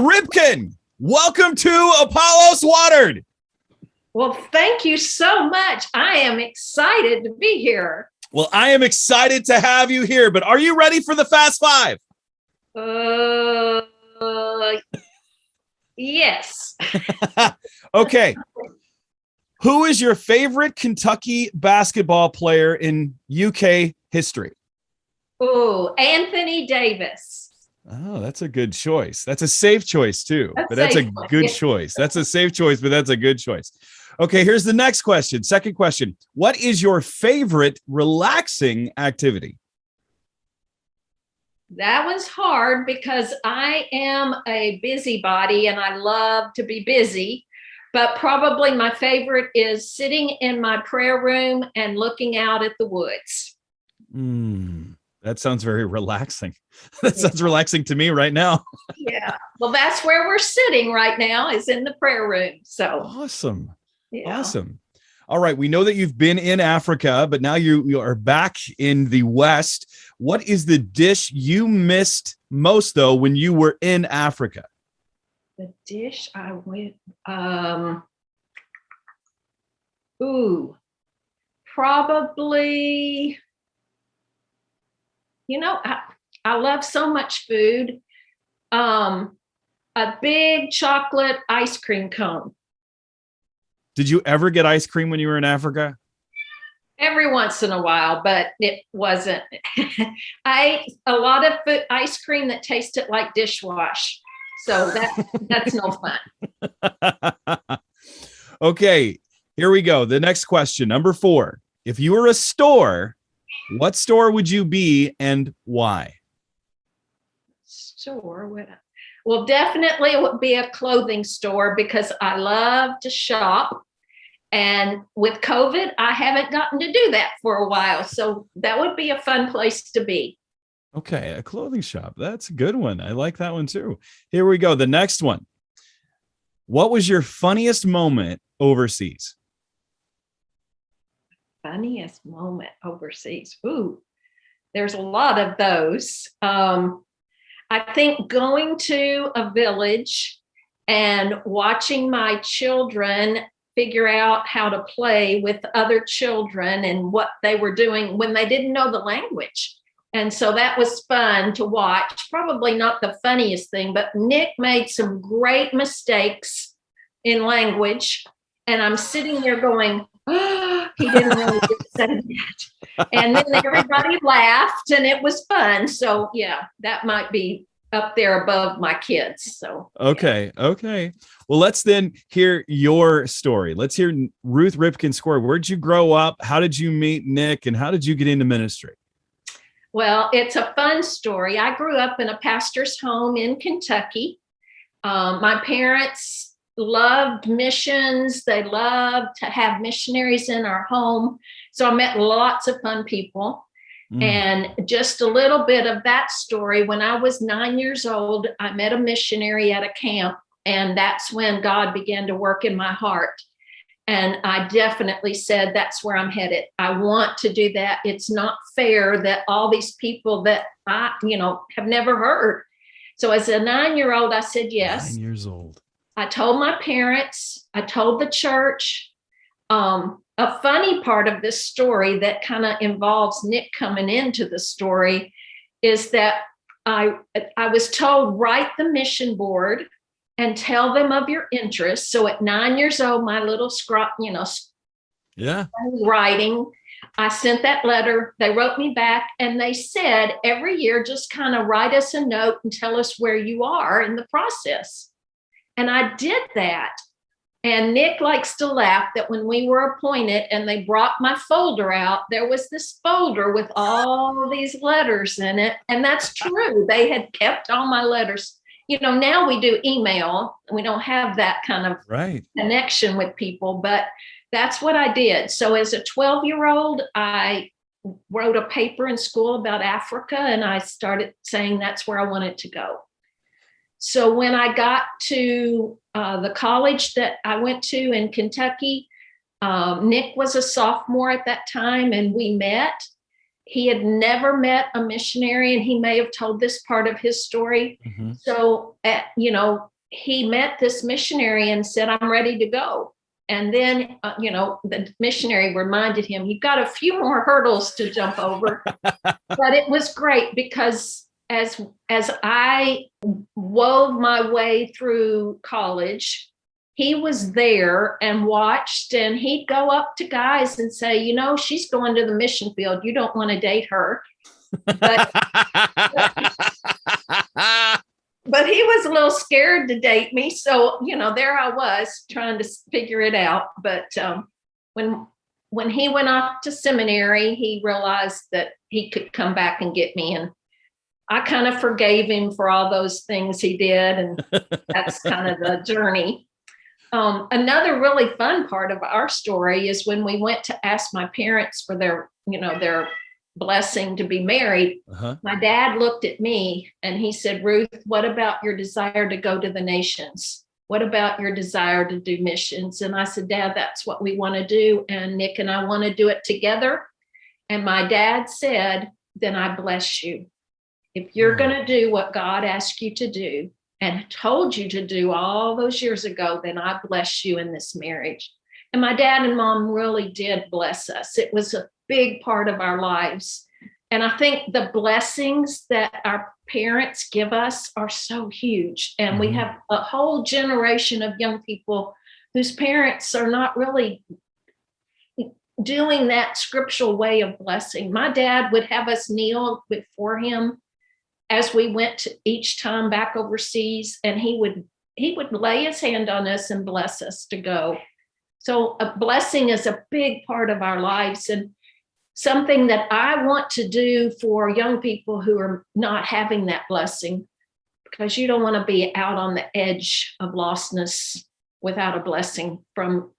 Ripken. Welcome to Apollos Watered. Well, thank you so much. I am excited to be here. Well, I am excited to have you here, but are you ready for the Fast Five? Yes. Okay. Who is your favorite Kentucky basketball player in UK history? Oh, Anthony Davis. Oh, that's a good choice. That's a safe choice too, but that's a good choice. That's a safe choice, but that's a good choice. Okay, here's the next question. Second question. What is your favorite relaxing activity? That was hard because I am a busybody and I love to be busy, but probably my favorite is sitting in my prayer room and looking out at the woods. That sounds very relaxing. That sounds relaxing to me right now. Yeah. Well, that's where we're sitting right now, is in the prayer room. So awesome. Yeah. Awesome. All right. We know that you've been in Africa, but now you are back in the West. What is the dish you missed most, though, when you were in Africa? The dish I went, probably, I love so much food. A big chocolate ice cream cone. Did you ever get ice cream when you were in Africa? Every once in a while, but it wasn't. I ate a lot of ice cream that tasted like dishwash. So that's no fun. Okay, here we go. The next question, number 4. If you were a store, what store would you be and why? Store? Well, definitely it would be a clothing store because I love to shop. And with COVID, I haven't gotten to do that for a while. So that would be a fun place to be. Okay, a clothing shop. That's a good one. I like that one too. Here we go. The next one. What was your funniest moment overseas? Funniest moment overseas. Ooh, there's a lot of those. I think going to a village and watching my children figure out how to play with other children and what they were doing when they didn't know the language. And so that was fun to watch. Probably not the funniest thing, but Nick made some great mistakes in language. And I'm sitting there going, oh, he didn't really say that. And then everybody laughed and it was fun. So yeah, that might be up there above my kids. So okay. Well, let's then hear your story. Let's hear Ruth Ripken's story. Where'd you grow up? How did you meet Nick? And how did you get into ministry? Well, it's a fun story. I grew up in a pastor's home in Kentucky. My parents loved missions. They loved to have missionaries in our home. So I met lots of fun people. And just a little bit of that story. When I was 9 years old, I met a missionary at a camp, and that's when God began to work in my heart. And I definitely said, that's where I'm headed. I want to do that. It's not fair that all these people that I, have never heard. So as a 9-year-old, I said yes. 9 years old. I told my parents, I told the church. A funny part of this story that kind of involves Nick coming into the story is that I was told, write the mission board and tell them of your interests. So at 9 years old, my little writing, I sent that letter. They wrote me back and they said, every year, just kind of write us a note and tell us where you are in the process. And I did that. And Nick likes to laugh that when we were appointed and they brought my folder out, there was this folder with all these letters in it. And that's true. They had kept all my letters. Now we do email. We don't have that kind of connection with people, but that's what I did. So as a 12-year-old, I wrote a paper in school about Africa, and I started saying that's where I wanted to go. So when I got to the college that I went to in Kentucky, Nick was a sophomore at that time, and we met. he had never met a missionary, and he may have told this part of his story. Mm-hmm. So, he met this missionary and said, I'm ready to go. And then, the missionary reminded him, you've got a few more hurdles to jump over. But it was great because as I wove my way through college, he was there and watched, and he'd go up to guys and say, she's going to the mission field. You don't want to date her. But he was a little scared to date me. So, there I was trying to figure it out. But when he went off to seminary, he realized that he could come back and get me. And I kind of forgave him for all those things he did. And that's kind of the journey. Another really fun part of our story is when we went to ask my parents for their blessing to be married. Uh-huh. My dad looked at me and he said, Ruth, what about your desire to go to the nations? What about your desire to do missions? And I said, Dad, that's what we want to do. And Nick and I want to do it together. And my dad said, then I bless you. If you're going to do what God asked you to do and told you to do all those years ago, then I bless you in this marriage. And my dad and mom really did bless us. It was a big part of our lives. And I think the blessings that our parents give us are so huge. And we have a whole generation of young people whose parents are not really doing that scriptural way of blessing. My dad would have us kneel before him as we went to each time back overseas, and he would lay his hand on us and bless us to go. So a blessing is a big part of our lives, and something that I want to do for young people who are not having that blessing, because you don't want to be out on the edge of lostness without a blessing from,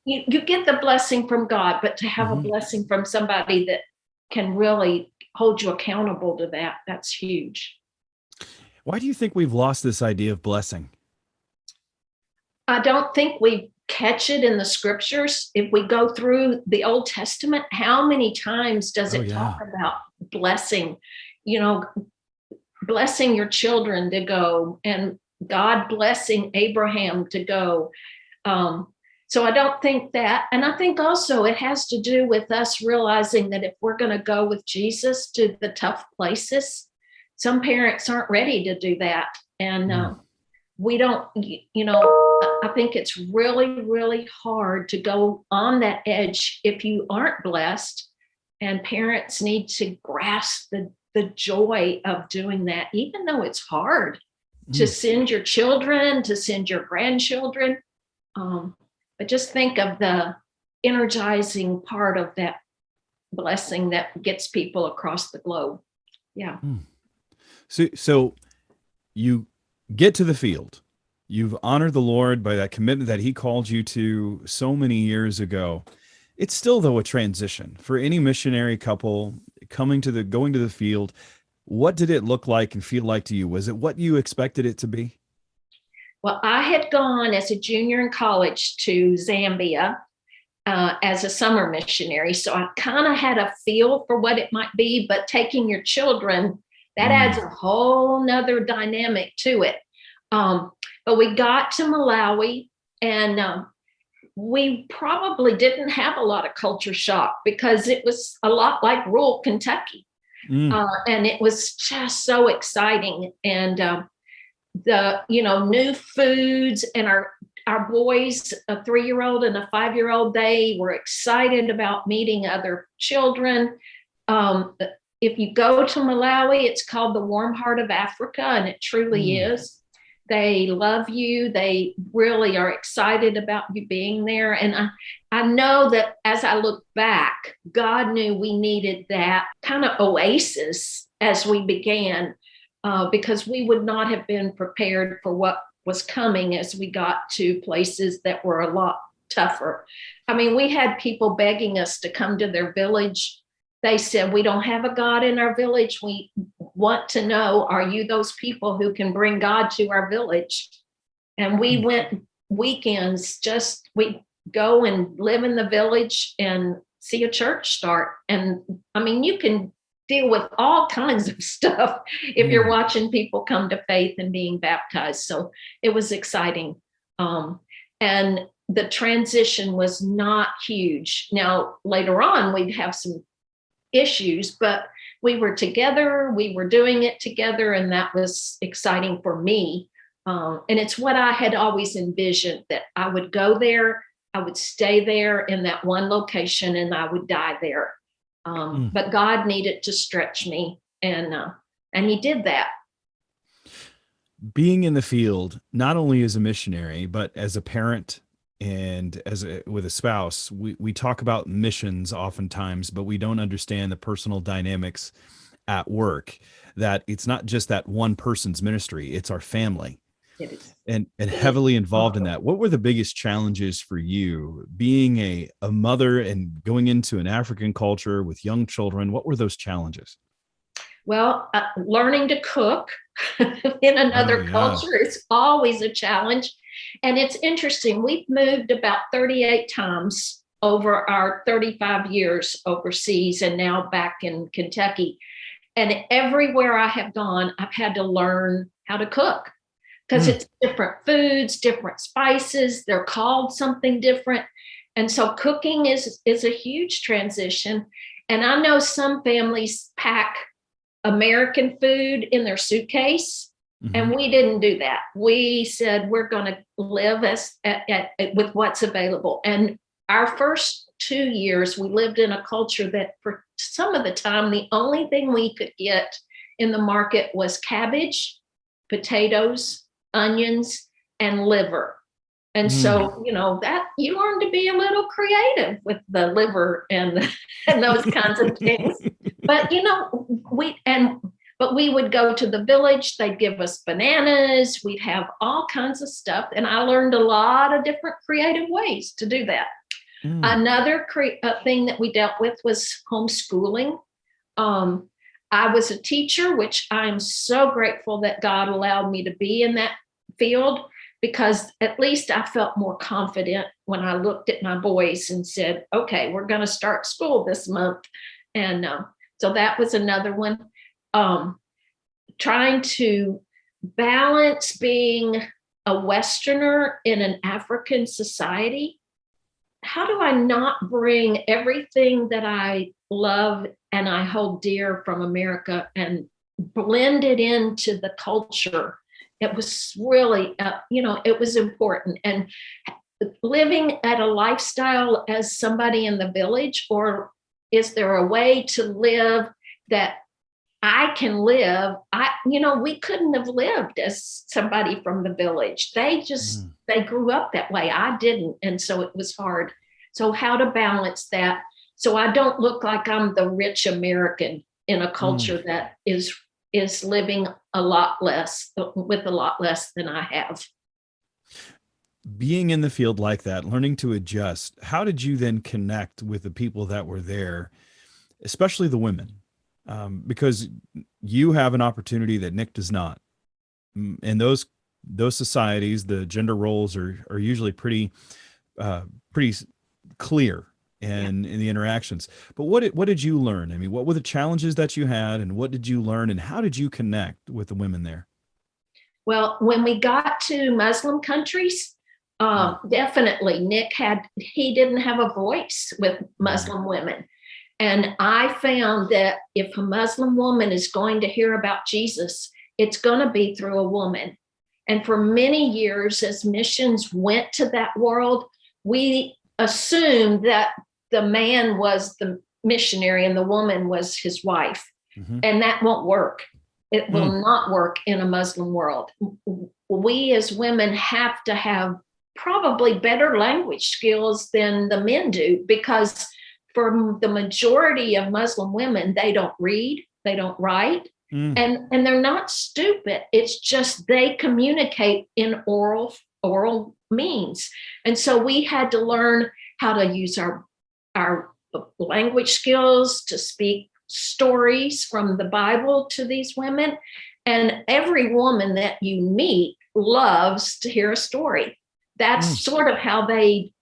you get the blessing from God, but to have a blessing from somebody that can really hold you accountable to that, that's huge. Why do you think we've lost this idea of blessing? I don't think we catch it in the scriptures. If we go through the Old Testament, how many times does it talk about blessing? Blessing your children to go, and God blessing Abraham to go. So I don't think that. And I think also it has to do with us realizing that if we're going to go with Jesus to the tough places, some parents aren't ready to do that. And we don't, I think it's really, really hard to go on that edge if you aren't blessed. And parents need to grasp the joy of doing that, even though it's hard to send your children, to send your grandchildren. But just think of the energizing part of that blessing that gets people across the globe. Yeah. So you get to the field. You've honored the Lord by that commitment that he called you to so many years ago. It's still, though, a transition for any missionary couple going to the field. What did it look like and feel like to you? Was it what you expected it to be? Well, I had gone as a junior in college to Zambia as a summer missionary. So I kind of had a feel for what it might be, but taking your children, that adds a whole nother dynamic to it. But we got to Malawi, and we probably didn't have a lot of culture shock because it was a lot like rural Kentucky. And it was just so exciting. And the new foods, and our boys, a 3-year-old and a 5-year-old, they were excited about meeting other children. If you go to Malawi, it's called the warm heart of Africa, and it truly is. They love you. They really are excited about you being there. And I know that as I look back, God knew we needed that kind of oasis as we began, because we would not have been prepared for what was coming as we got to places that were a lot tougher. I mean, we had people begging us to come to their village. They said, we don't have a God in our village. We want to know, are you those people who can bring God to our village? And we went weekends, we go and live in the village and see a church start. And I mean, you can deal with all kinds of stuff if you're watching people come to faith and being baptized. So it was exciting. And the transition was not huge. Now, later on, we'd have some issues, but we were together, we were doing it together, and that was exciting for me. And it's what I had always envisioned, that I would go there, I would stay there in that one location, and I would die there. But God needed to stretch me, and he did that. Being in the field, not only as a missionary, but as a parent and with a spouse, we talk about missions oftentimes, but we don't understand the personal dynamics at work, that it's not just that one person's ministry, it's our family. It is. And heavily involved in that. What were the biggest challenges for you being a mother and going into an African culture with young children? What were those challenges? Well, learning to cook in another culture is always a challenge. And it's interesting. We've moved about 38 times over our 35 years overseas, and now back in Kentucky. And everywhere I have gone, I've had to learn how to cook, because it's different foods, different spices. They're called something different. And so cooking is a huge transition. And I know some families pack American food in their suitcase, and we didn't do that. We said, we're going to live with what's available. And our first 2 years, we lived in a culture that for some of the time, the only thing we could get in the market was cabbage, potatoes, onions, and liver. And so, that you learn to be a little creative with the liver and those kinds of things. But, we would go to the village, they'd give us bananas, we'd have all kinds of stuff. And I learned a lot of different creative ways to do that. Another thing that we dealt with was homeschooling. I was a teacher, which I'm so grateful that God allowed me to be in that field, because at least I felt more confident when I looked at my boys and said, okay, we're going to start school this month. And so that was another one. Trying to balance being a Westerner in an African society. How do I not bring everything that I love and I hold dear from America and blend it into the culture? It was really, it was important. And living at a lifestyle as somebody in the village, or is there a way to live that I can live? We couldn't have lived as somebody from the village. They grew up that way. I didn't. And so it was hard. So how to balance that so I don't look like I'm the rich American in a culture that is living a lot less, with a lot less than I have. Being in the field like that, learning to adjust, how did you then connect with the people that were there, especially the women? Because you have an opportunity that Nick does not. In those societies, the gender roles are usually pretty clear in the interactions. But what did you learn? I mean, what were the challenges that you had, and what did you learn, and how did you connect with the women there? Well, when we got to Muslim countries, definitely Nick he didn't have a voice with Muslim women. And I found that if a Muslim woman is going to hear about Jesus, it's going to be through a woman. And for many years, as missions went to that world, we assumed that the man was the missionary and the woman was his wife. And that won't work. It will not work in a Muslim world. We as women have to have probably better language skills than the men do, because for the majority of Muslim women, they don't read, they don't write, and they're not stupid. It's just they communicate in oral means. And so we had to learn how to use our language skills to speak stories from the Bible to these women. And every woman that you meet loves to hear a story. That's sort of how they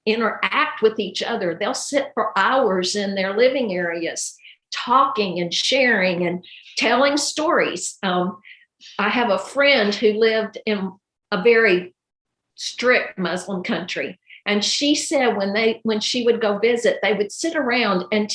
interact with each other. They'll sit for hours in their living areas, talking and sharing and telling stories. I have a friend who lived in a very strict Muslim country. And she said when she would go visit, they would sit around and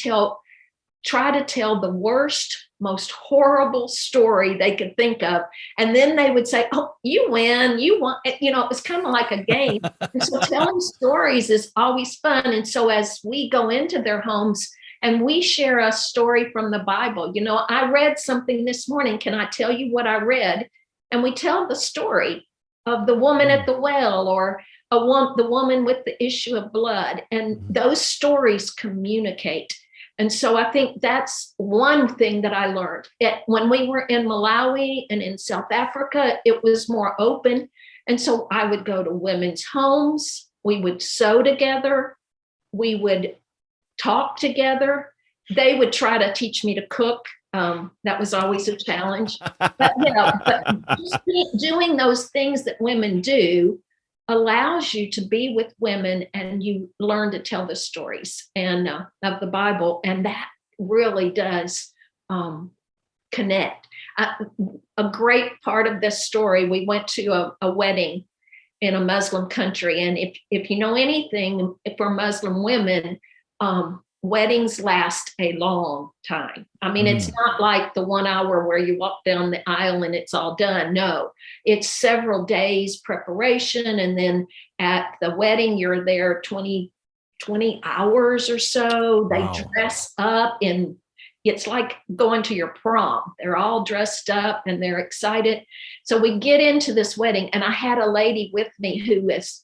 try to tell the worst, most horrible story they could think of. And then they would say, oh, you win, you won. It was kind of like a game. And so telling stories is always fun. And so as we go into their homes and we share a story from the Bible, I read something this morning. Can I tell you what I read? And we tell the story of the woman at the well, or the woman with the issue of blood. And those stories communicate. And so I think that's one thing that I learned. When we were in Malawi and in South Africa, it was more open. And so I would go to women's homes. We would sew together. We would talk together. They would try to teach me to cook. That was always a challenge. But just doing those things that women do allows you to be with women, and you learn to tell the stories and of the Bible, and that really does connect. A great part of this story, we went to a wedding in a Muslim country, and if you know anything for Muslim women, weddings last a long time. I mean, it's not like the 1 hour where you walk down the aisle and it's all done. No, it's several days preparation. And then at the wedding, you're there 20 hours or so. They dress up it's like going to your prom. They're all dressed up and they're excited. So we get into this wedding, and I had a lady with me who is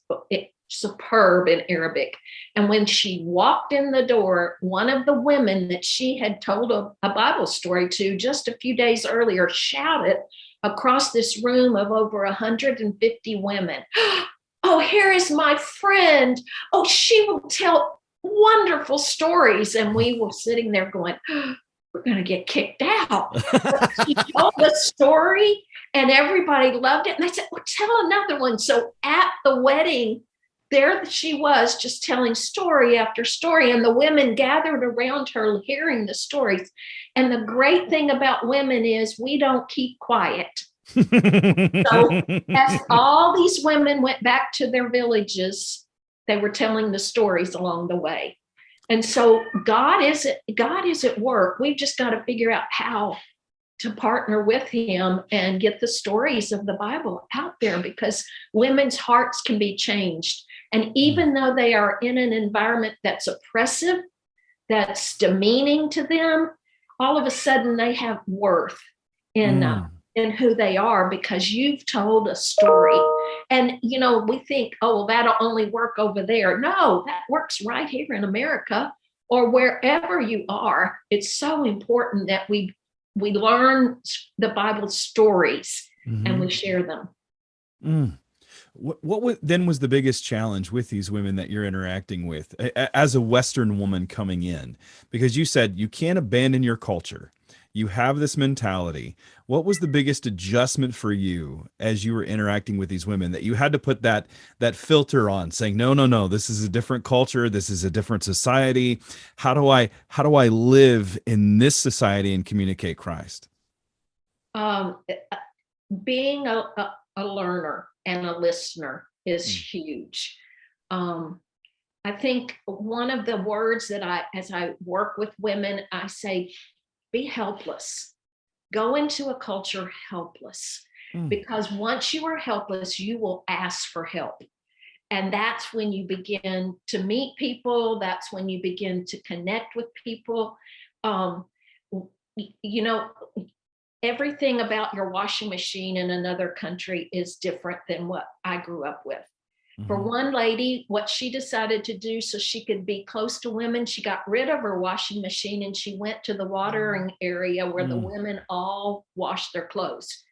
superb in Arabic. And when she walked in the door, one of the women that she had told a Bible story to just a few days earlier shouted across this room of over 150 women, oh, here is my friend. Oh, she will tell wonderful stories. And we were sitting there going, we're going to get kicked out. But she told the story and everybody loved it. And I said, well, tell another one. So at the wedding, there she was, just telling story after story, and the women gathered around her hearing the stories. And the great thing about women is we don't keep quiet. So as all these women went back to their villages, they were telling the stories along the way. And so God is at work. We've just got to figure out how to partner with him and get the stories of the Bible out there, because women's hearts can be changed. And even though they are in an environment that's oppressive, that's demeaning to them, all of a sudden they have worth in who they are, because you've told a story. And, we think, oh, well, that'll only work over there. No, that works right here in America or wherever you are. It's so important that we learn the Bible stories and we share them. What then was the biggest challenge with these women that you're interacting with as a Western woman coming in? Because you said you can't abandon your culture. You have this mentality. What was the biggest adjustment for you as you were interacting with these women, that you had to put that filter on, saying, no, this is a different culture. This is a different society. How do I live in this society and communicate Christ? Being a learner and a listener is huge. I think one of the words that as I work with women, I say, be helpless. Go into a culture helpless, because once you are helpless, you will ask for help. And that's when you begin to meet people. That's when you begin to connect with people. Everything about your washing machine in another country is different than what I grew up with. For one lady, what she decided to do so she could be close to women, she got rid of her washing machine and she went to the watering area where the women all washed their clothes.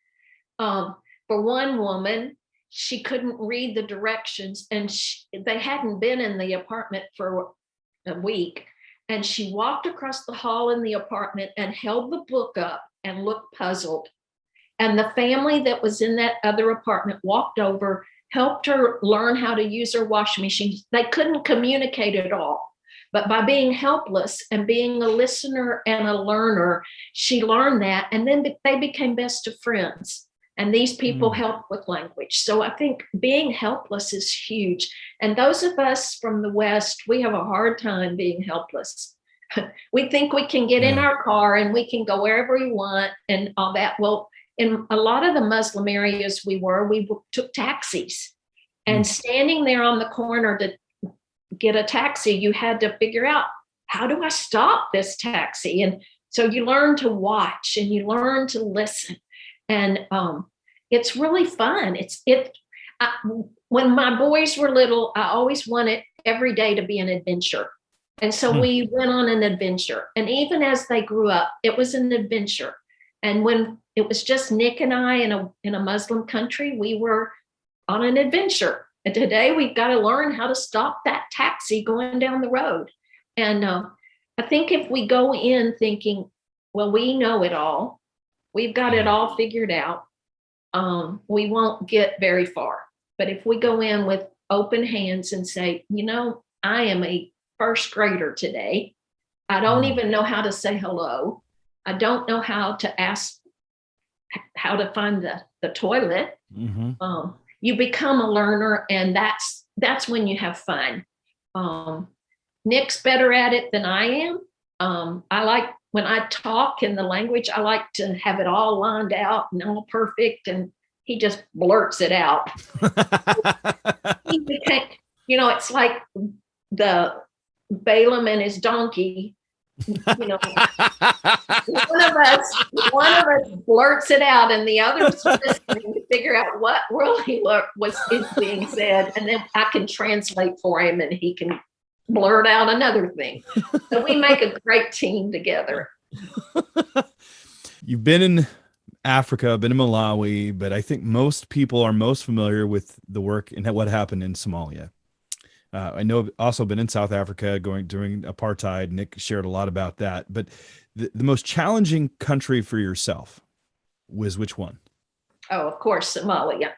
For one woman, she couldn't read the directions, and they hadn't been in the apartment for a week. And she walked across the hall in the apartment and held the book up and looked puzzled. And the family that was in that other apartment walked over, helped her learn how to use her washing machine. They couldn't communicate at all. But by being helpless and being a listener and a learner, she learned that. And then they became best of friends. And these people help with language. So I think being helpless is huge. And those of us from the West, we have a hard time being helpless. We think we can get in our car and we can go wherever we want and all that. Well, in a lot of the Muslim areas we took taxis. And standing there on the corner to get a taxi, you had to figure out, how do I stop this taxi? And so you learn to watch and you learn to listen. And it's really fun. When my boys were little, I always wanted every day to be an adventure. And so we went on an adventure. And even as they grew up, it was an adventure. And when it was just Nick and I in a Muslim country, we were on an adventure. And today we've got to learn how to stop that taxi going down the road. And I think if we go in thinking, well, we know it all, we've got it all figured out, we won't get very far. But if we go in with open hands and say, I am a first grader today. I don't even know how to say hello. I don't know how to ask how to find the toilet. You become a learner, and that's when you have fun. Nick's better at it than I am. I like when I talk in the language, I like to have it all lined out and all perfect, and he just blurts it out. He became, it's like the Balaam and his donkey. One of us blurts it out, and the others listening to figure out what really is being said, and then I can translate for him, and he can blurt out another thing. So we make a great team together. You've been in Africa, been in Malawi, but I think most people are most familiar with the work and what happened in Somalia. I know I've also been in South Africa during apartheid. Nick shared a lot about that, but the most challenging country for yourself was which one? Oh, of course, Somalia.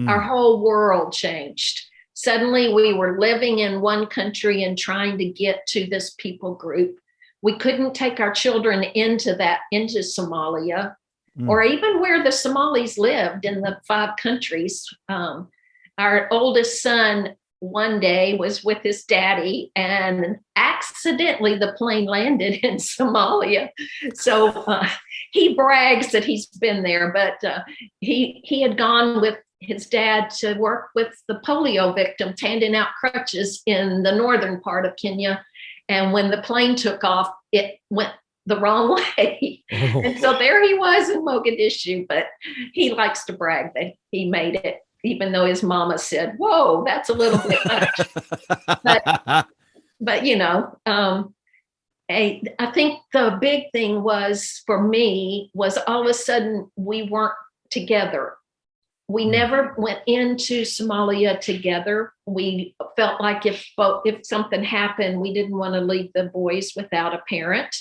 Our whole world changed. Suddenly we were living in one country and trying to get to this people group. We couldn't take our children into Somalia, or even where the Somalis lived in the 5 countries. Our oldest son one day was with his daddy, and accidentally the plane landed in Somalia. So he brags that he's been there, but he had gone with his dad to work with the polio victims, handing out crutches in the northern part of Kenya. And when the plane took off, it went the wrong way. Oh. And so there he was in Mogadishu, but he likes to brag that he made it, even though his mama said, whoa, that's a little bit much. but I think the big thing for me was all of a sudden we weren't together. We never went into Somalia together. We felt like if something happened, we didn't want to leave the boys without a parent.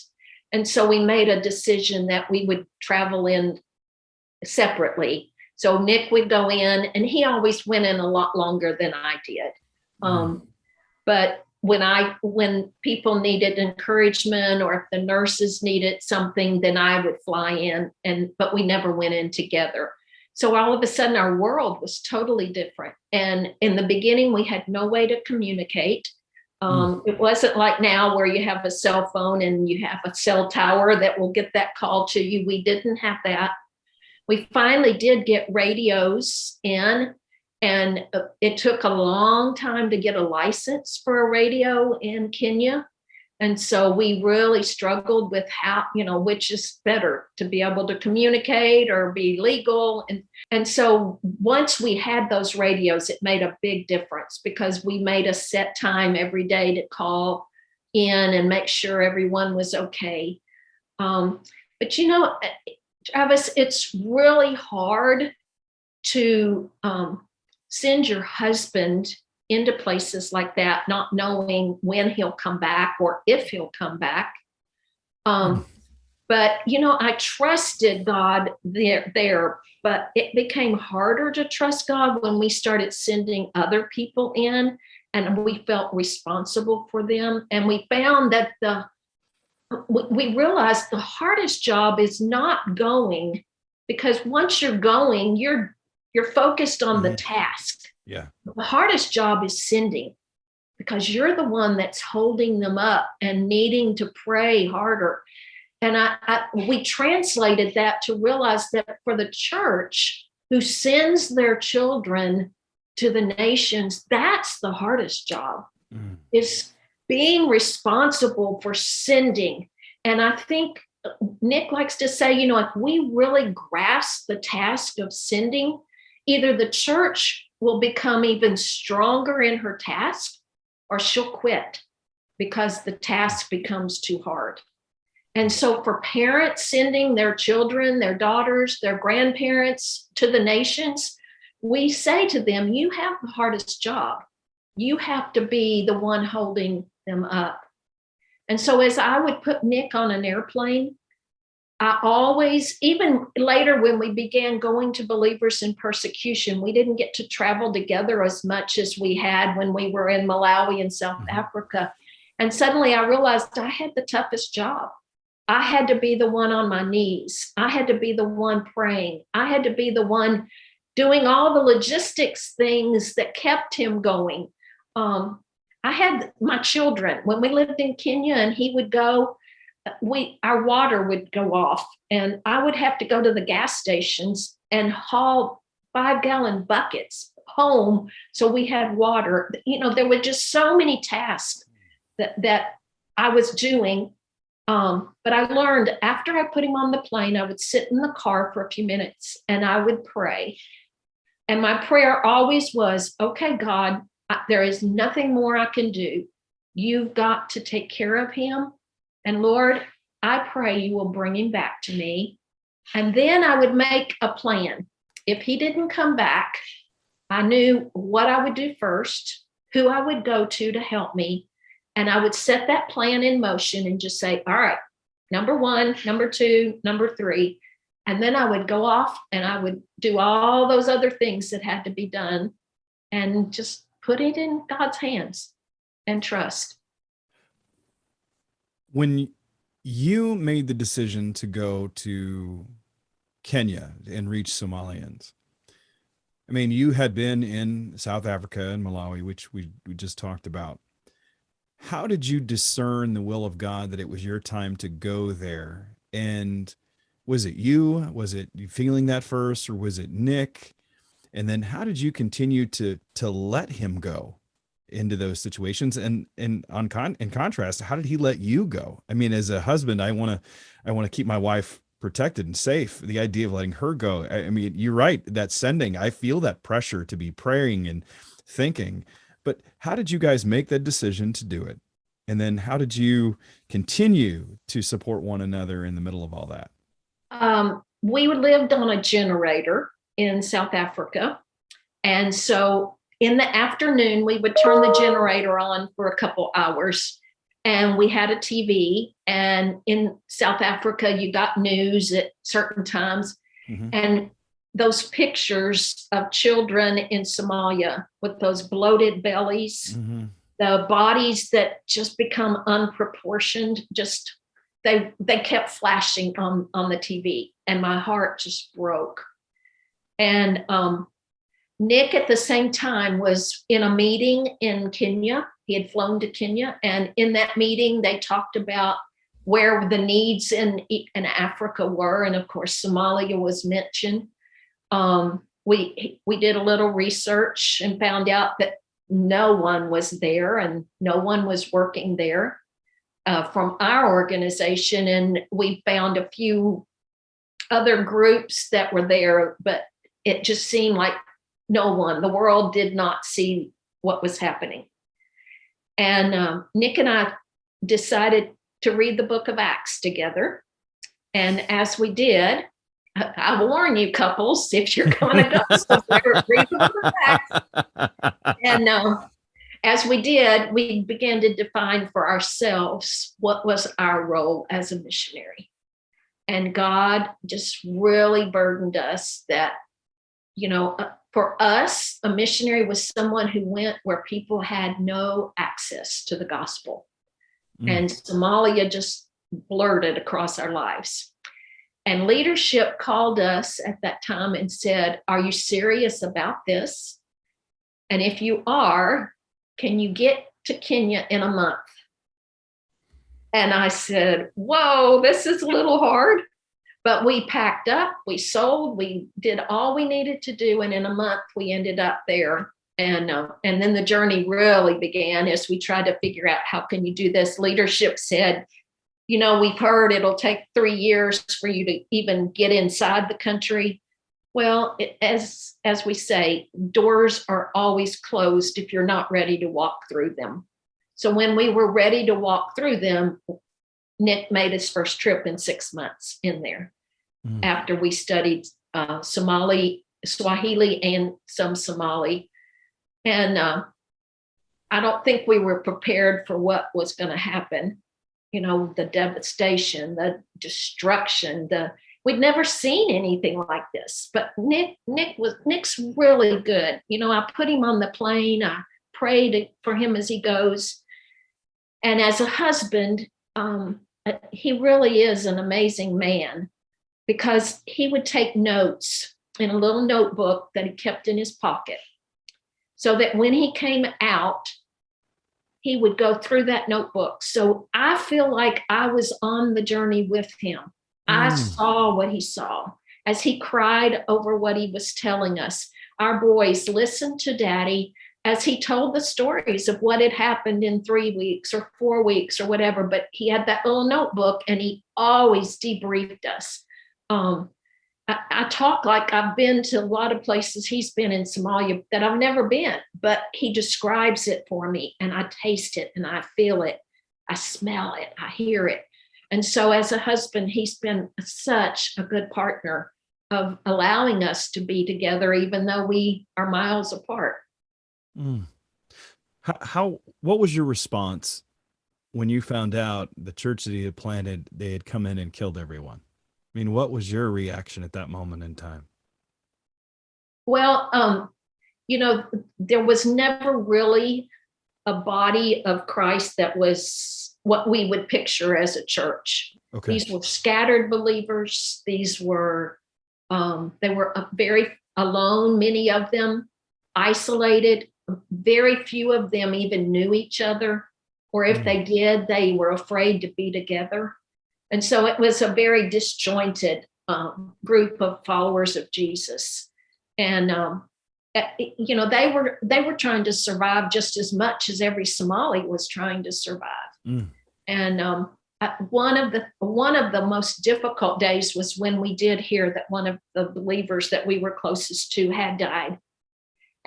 And so we made a decision that we would travel in separately. So Nick would go in, and he always went in a lot longer than I did. But when people needed encouragement, or if the nurses needed something, then I would fly in, but we never went in together. So all of a sudden our world was totally different. And in the beginning, we had no way to communicate. It wasn't like now where you have a cell phone and you have a cell tower that will get that call to you. We didn't have that. We finally did get radios in, and it took a long time to get a license for a radio in Kenya. And so we really struggled with how, which is better, to be able to communicate or be legal. And so once we had those radios, it made a big difference, because we made a set time every day to call in and make sure everyone was okay. But Travis, it's really hard to send your husband into places like that, not knowing when he'll come back or if he'll come back. But, I trusted God there, but it became harder to trust God when we started sending other people in and we felt responsible for them. And we found that we realized the hardest job is not going, because once you're going, you're focused on the task. Yeah. The hardest job is sending, because you're the one that's holding them up and needing to pray harder. And we translated that to realize that for the church who sends their children to the nations, that's the hardest job, is being responsible for sending. And I think Nick likes to say, if we really grasp the task of sending, either the church will become even stronger in her task, or she'll quit because the task becomes too hard. And so for parents sending their children, their daughters, their grandparents to the nations, we say to them, you have the hardest job. You have to be the one holding them up. And so as I would put Nick on an airplane, I always, even later when we began going to Believers in Persecution, we didn't get to travel together as much as we had when we were in Malawi and South Africa. And suddenly I realized I had the toughest job. I had to be the one on my knees. I had to be the one praying. I had to be the one doing all the logistics things that kept him going. I had my children. When we lived in Kenya and he would go, our water would go off, and I would have to go to the gas stations and haul 5-gallon buckets home so we had water. There were just so many tasks that I was doing. But I learned after I put him on the plane, I would sit in the car for a few minutes and I would pray. And my prayer always was, okay, God, there is nothing more I can do. You've got to take care of him. And Lord, I pray you will bring him back to me. And then I would make a plan. If he didn't come back, I knew what I would do first, who I would go to help me. And I would set that plan in motion and just say, all right, number 1, number 2, number 3. And then I would go off and I would do all those other things that had to be done and just put it in God's hands and trust. When you made the decision to go to Kenya and reach Somalians, I mean, you had been in South Africa and Malawi, which we just talked about. How did you discern the will of God that it was your time to go there? And was it you? Was it you feeling that first, or was it Nick? And then how did you continue to let him go into those situations? And in contrast, how did he let you go? I mean, as a husband, I want to keep my wife protected and safe. The idea of letting her go. I mean, you're right. That sending, I feel that pressure to be praying and thinking. But how did you guys make that decision to do it? And then how did you continue to support one another in the middle of all that? We lived on a generator in South Africa. And so in the afternoon, we would turn the generator on for a couple hours. And we had a TV. And in South Africa, you got news at certain times. And those pictures of children in Somalia with those bloated bellies, the bodies that just become unproportioned, just they kept flashing on the TV, and my heart just broke. And Nick at the same time was in a meeting in Kenya. He had flown to Kenya, and in that meeting they talked about where the needs in Africa were, and of course Somalia was mentioned. We did a little research and found out that no one was there and no one was working there from our organization. And we found a few other groups that were there, but it just seemed like no one, the world did not see what was happening. And Nick and I decided to read the book of Acts together. And as we did, I warn you, couples, if you're going to go somewhere, read the book of Acts. And as we did, we began to define for ourselves what was our role as a missionary. And God just really burdened us that, for us, a missionary was someone who went where people had no access to the gospel. And Somalia just blurted across our lives. And leadership called us at that time and said, are you serious about this? And if you are, can you get to Kenya in a month? And I said, whoa, this is a little hard. But we packed up, we sold, we did all we needed to do. And in a month, we ended up there. And then the journey really began as we tried to figure out, how can you do this? Leadership said, we've heard it'll take 3 years for you to even get inside the country. Well, as we say, doors are always closed if you're not ready to walk through them. So when we were ready to walk through them, Nick made his first trip in 6 months in there after we studied Swahili, and some Somali. And I don't think we were prepared for what was going to happen. The devastation, the destruction, we'd never seen anything like this. But Nick's really good. I put him on the plane. I prayed for him as he goes. And as a husband, he really is an amazing man, because he would take notes in a little notebook that he kept in his pocket, so that when he came out, he would go through that notebook. So I feel like I was on the journey with him. I saw what he saw as he cried over what he was telling us. Our boys listened to Daddy as he told the stories of what had happened in 3 weeks or 4 weeks or whatever. But he had that little notebook, and he always debriefed us. I talk like I've been to a lot of places he's been in Somalia that I've never been, but he describes it for me, and I taste it, and I feel it, I smell it, I hear it. And so as a husband, he's been such a good partner of allowing us to be together, even though we are miles apart. What was your response when you found out the church that he had planted, they had come in and killed everyone? I mean, what was your reaction at that moment in time? Well, there was never really a body of Christ that was what we would picture as a church. Okay. These were scattered believers. These were, they were very alone, many of them isolated. Very few of them even knew each other, or if they did, they were afraid to be together. And so it was a very disjointed group of followers of Jesus. And, they were trying to survive just as much as every Somali was trying to survive. And one of the most difficult days was when we did hear that one of the believers that we were closest to had died.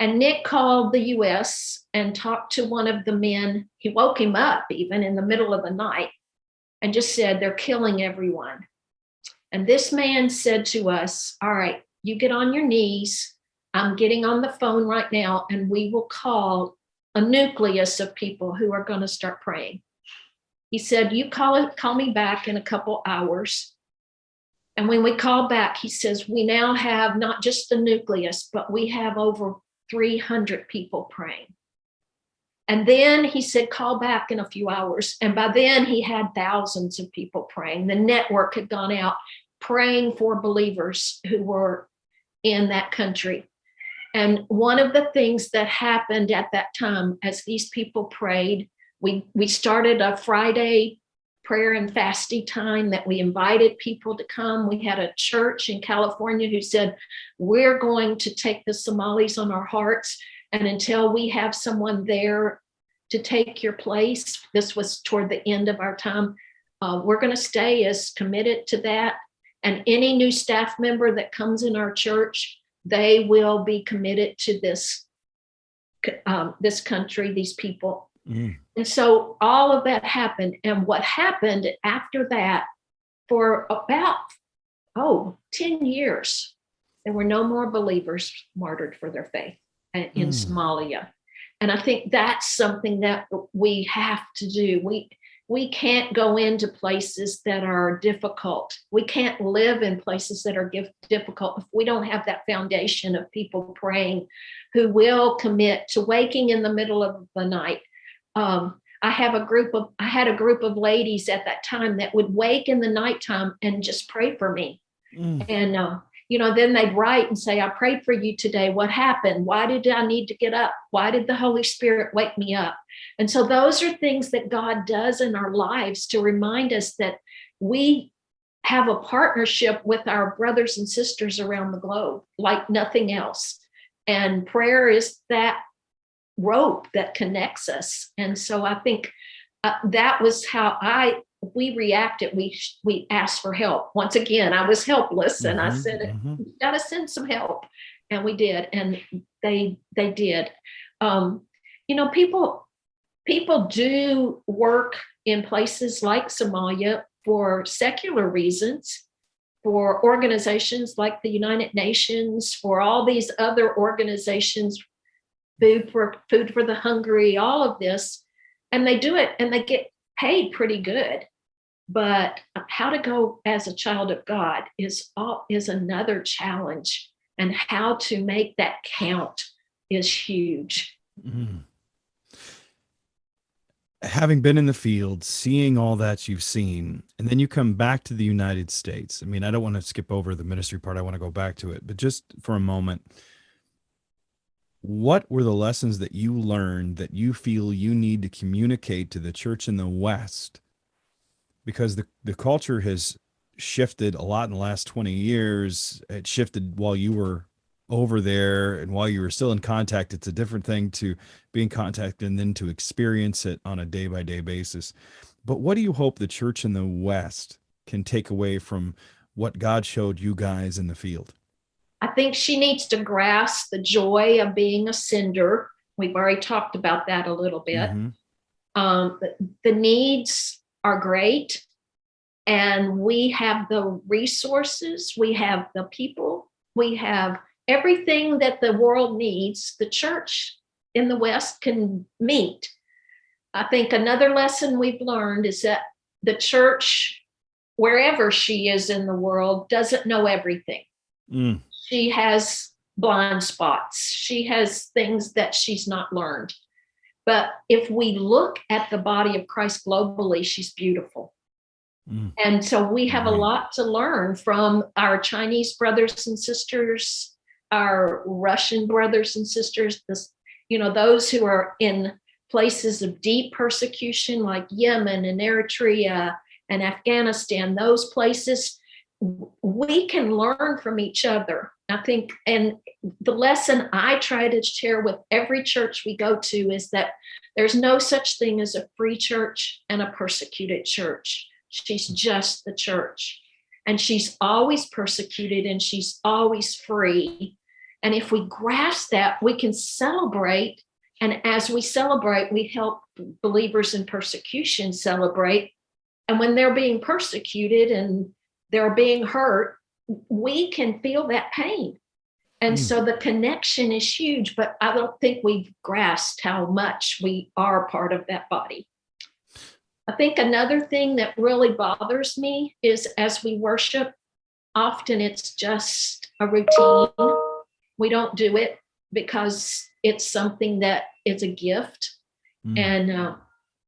And Nick called the U.S. and talked to one of the men. He woke him up even in the middle of the night and just said, they're killing everyone. And this man said to us, all right, you get on your knees. I'm getting on the phone right now, and we will call a nucleus of people who are going to start praying. He said, you call me back in a couple hours. And when we call back, he says, we now have not just the nucleus, but we have over 300 people praying. And then he said, call back in a few hours. And by then he had thousands of people praying. The network had gone out praying for believers who were in that country. And one of the things that happened at that time, as these people prayed, we started a Friday prayer and fasting time that we invited people to come. We had a church in California who said, we're going to take the Somalis on our hearts. And until we have someone there to take your place, this was toward the end of our time, we're going to stay as committed to that. And any new staff member that comes in our church, they will be committed to this country, these people. And so all of that happened. And what happened after that, for about 10 years, there were no more believers martyred for their faith in Somalia. And I think that's something that we have to do. we can't go into places that are difficult. We can't live in places that are difficult if we don't have that foundation of people praying who will commit to waking in the middle of the night. I had a group of ladies at that time that would wake in the nighttime and just pray for me. And, then they'd write and say, I prayed for you today. What happened? Why did I need to get up? Why did the Holy Spirit wake me up? And so those are things that God does in our lives to remind us that we have a partnership with our brothers and sisters around the globe like nothing else. And prayer is that rope that connects us. And so I think that was how we reacted. We asked for help. Once again, I was helpless, and I said, "You got to send some help," and we did, and they did. People do work in places like Somalia for secular reasons, for organizations like the United Nations, for all these other organizations, food for the hungry, all of this, and they do it, and they get paid pretty good. But how to go as a child of God is another challenge, and how to make that count is huge. Having been in the field, seeing all that you've seen, and then you come back to the United States. I mean, I don't want to skip over the ministry part. I want to go back to it, but just for a moment, what were the lessons that you learned that you feel you need to communicate to the church in the West? Because the culture has shifted a lot in the last 20 years. It shifted while you were over there, and while you were still in contact. It's a different thing to be in contact and then to experience it on a day-by-day basis. But what do you hope the church in the West can take away from what God showed you guys in the field? I think she needs to grasp the joy of being a sender. We've already talked about that a little bit. The needs are great, and we have the resources, we have the people, we have everything that the world needs. The church in the West can meet. I think another lesson we've learned is that the church, wherever she is in the world, doesn't know everything. She has blind spots. She has things that she's not learned. But if we look at the body of Christ globally, she's beautiful. And so we have a lot to learn from our Chinese brothers and sisters, our Russian brothers and sisters, those who are in places of deep persecution like Yemen and Eritrea and Afghanistan, those places. We can learn from each other, I think. And the lesson I try to share with every church we go to is that there's no such thing as a free church and a persecuted church. She's just the church. And she's always persecuted and she's always free. And if we grasp that, we can celebrate. And as we celebrate, we help believers in persecution celebrate. And when they're being persecuted and they're being hurt, we can feel that pain. And so the connection is huge, but I don't think we've grasped how much we are part of that body. I think another thing that really bothers me is as we worship, often it's just a routine. We don't do it because it's something that is a gift. And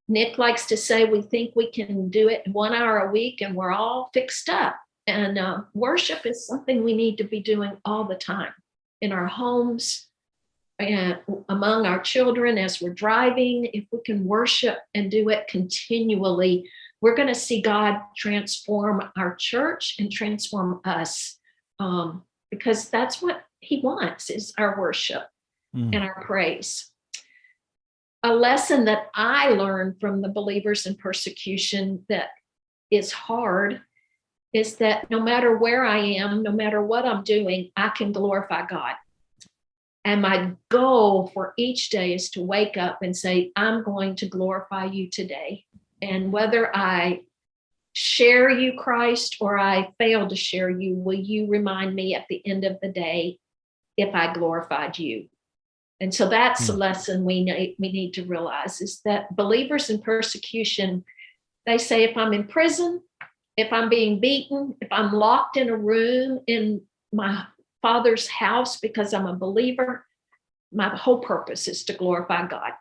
Nick likes to say we think we can do it 1 hour a week and we're all fixed up. And worship is something we need to be doing all the time in our homes and among our children as we're driving. If we can worship and do it continually, we're going to see God transform our church and transform us, because that's what he wants, is our worship and our praise. A lesson that I learned from the believers in persecution that is hard is that no matter where I am, no matter what I'm doing, I can glorify God. And my goal for each day is to wake up and say, I'm going to glorify you today. And whether I share you, Christ, or I fail to share you, will you remind me at the end of the day if I glorified you? And so that's the lesson we need to realize, is that believers in persecution, They say if I'm in prison, if I'm being beaten, if I'm locked in a room in my Father's house because I'm a believer, my whole purpose is to glorify God.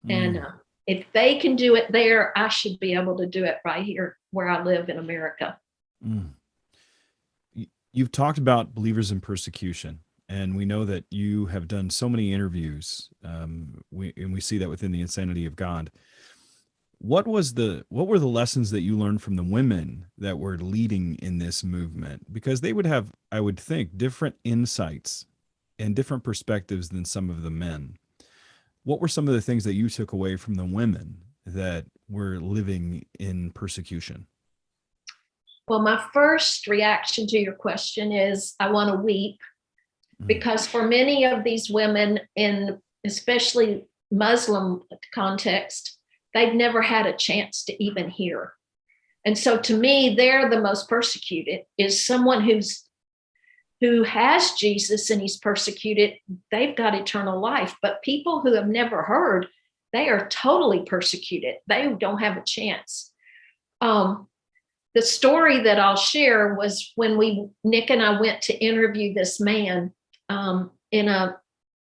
And if they can do it there, I should be able to do it right here where I live in America. You've talked about believers in persecution, and we know that you have done so many interviews. We see that within the Insanity of God. What were the lessons that you learned from the women that were leading in this movement? Because they would have, I would think, different insights and different perspectives than some of the men. What were some of the things that you took away from the women that were living in persecution? Well, my first reaction to your question is I want to weep, because for many of these women, in especially Muslim context, they've never had a chance to even hear. And so to me, they're the most persecuted. Is someone who has Jesus and he's persecuted, they've got eternal life. But people who have never heard, they are totally persecuted. They don't have a chance. The story that I'll share was when Nick and I went to interview this man in a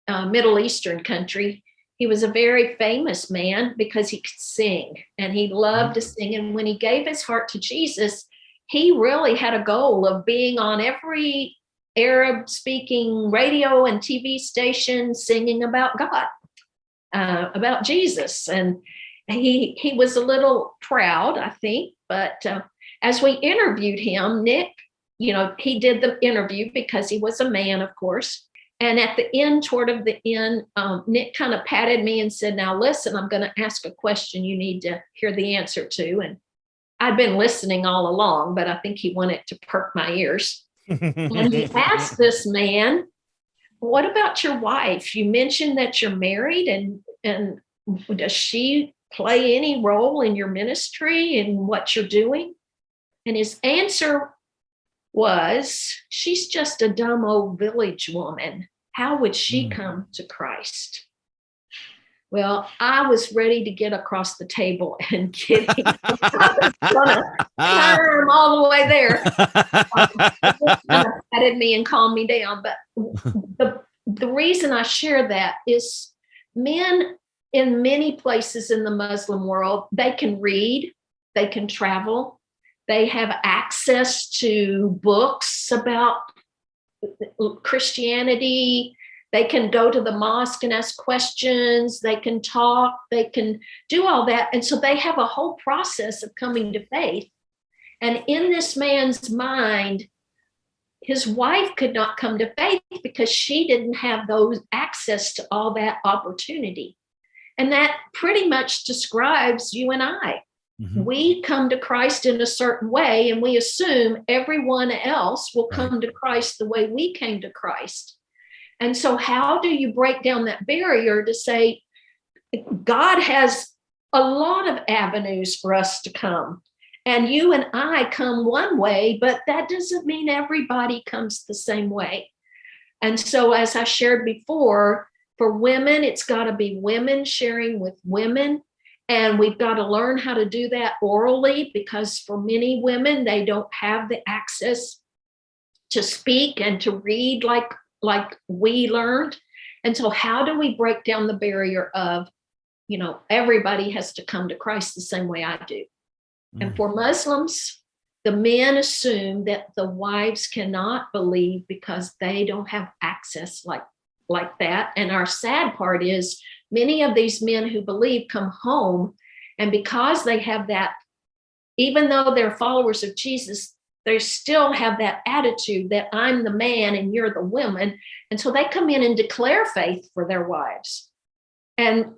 Middle Eastern country. He was a very famous man because he could sing and he loved to sing. And when he gave his heart to Jesus, he really had a goal of being on every Arab speaking radio and TV station singing about God, about Jesus. And he was a little proud, I think, but as we interviewed him, Nick, he did the interview because he was a man, of course. And at the end, Nick kind of patted me and said, now listen, I'm going to ask a question you need to hear the answer to. And I'd been listening all along, but I think he wanted to perk my ears. And he asked this man, what about your wife? You mentioned that you're married, and does she play any role in your ministry and what you're doing? And his answer was, she's just a dumb old village woman. How would she come to Christ? Well, I was ready to get across the table and get him. I was going to climb all the way there. He kind of patted me and calmed me down. But the reason I share that is men in many places in the Muslim world, they can read, they can travel, they have access to books about Christianity. They can go to the mosque and ask questions. They can talk. They can do all that. And so they have a whole process of coming to faith. And in this man's mind, his wife could not come to faith because she didn't have those access to all that opportunity. And that pretty much describes you and I. Mm-hmm. We come to Christ in a certain way, and we assume everyone else will come to Christ the way we came to Christ. And so how do you break down that barrier to say, God has a lot of avenues for us to come, and you and I come one way, but that doesn't mean everybody comes the same way. And so as I shared before, for women, it's got to be women sharing with women. And we've got to learn how to do that orally, because for many women, they don't have the access to speak and to read like we learned. And so how do we break down the barrier of, everybody has to come to Christ the same way I do? And for Muslims, the men assume that the wives cannot believe because they don't have access like that. And our sad part is many of these men who believe come home, and because they have that, even though they're followers of Jesus, they still have that attitude that I'm the man and you're the woman. And so they come in and declare faith for their wives. And,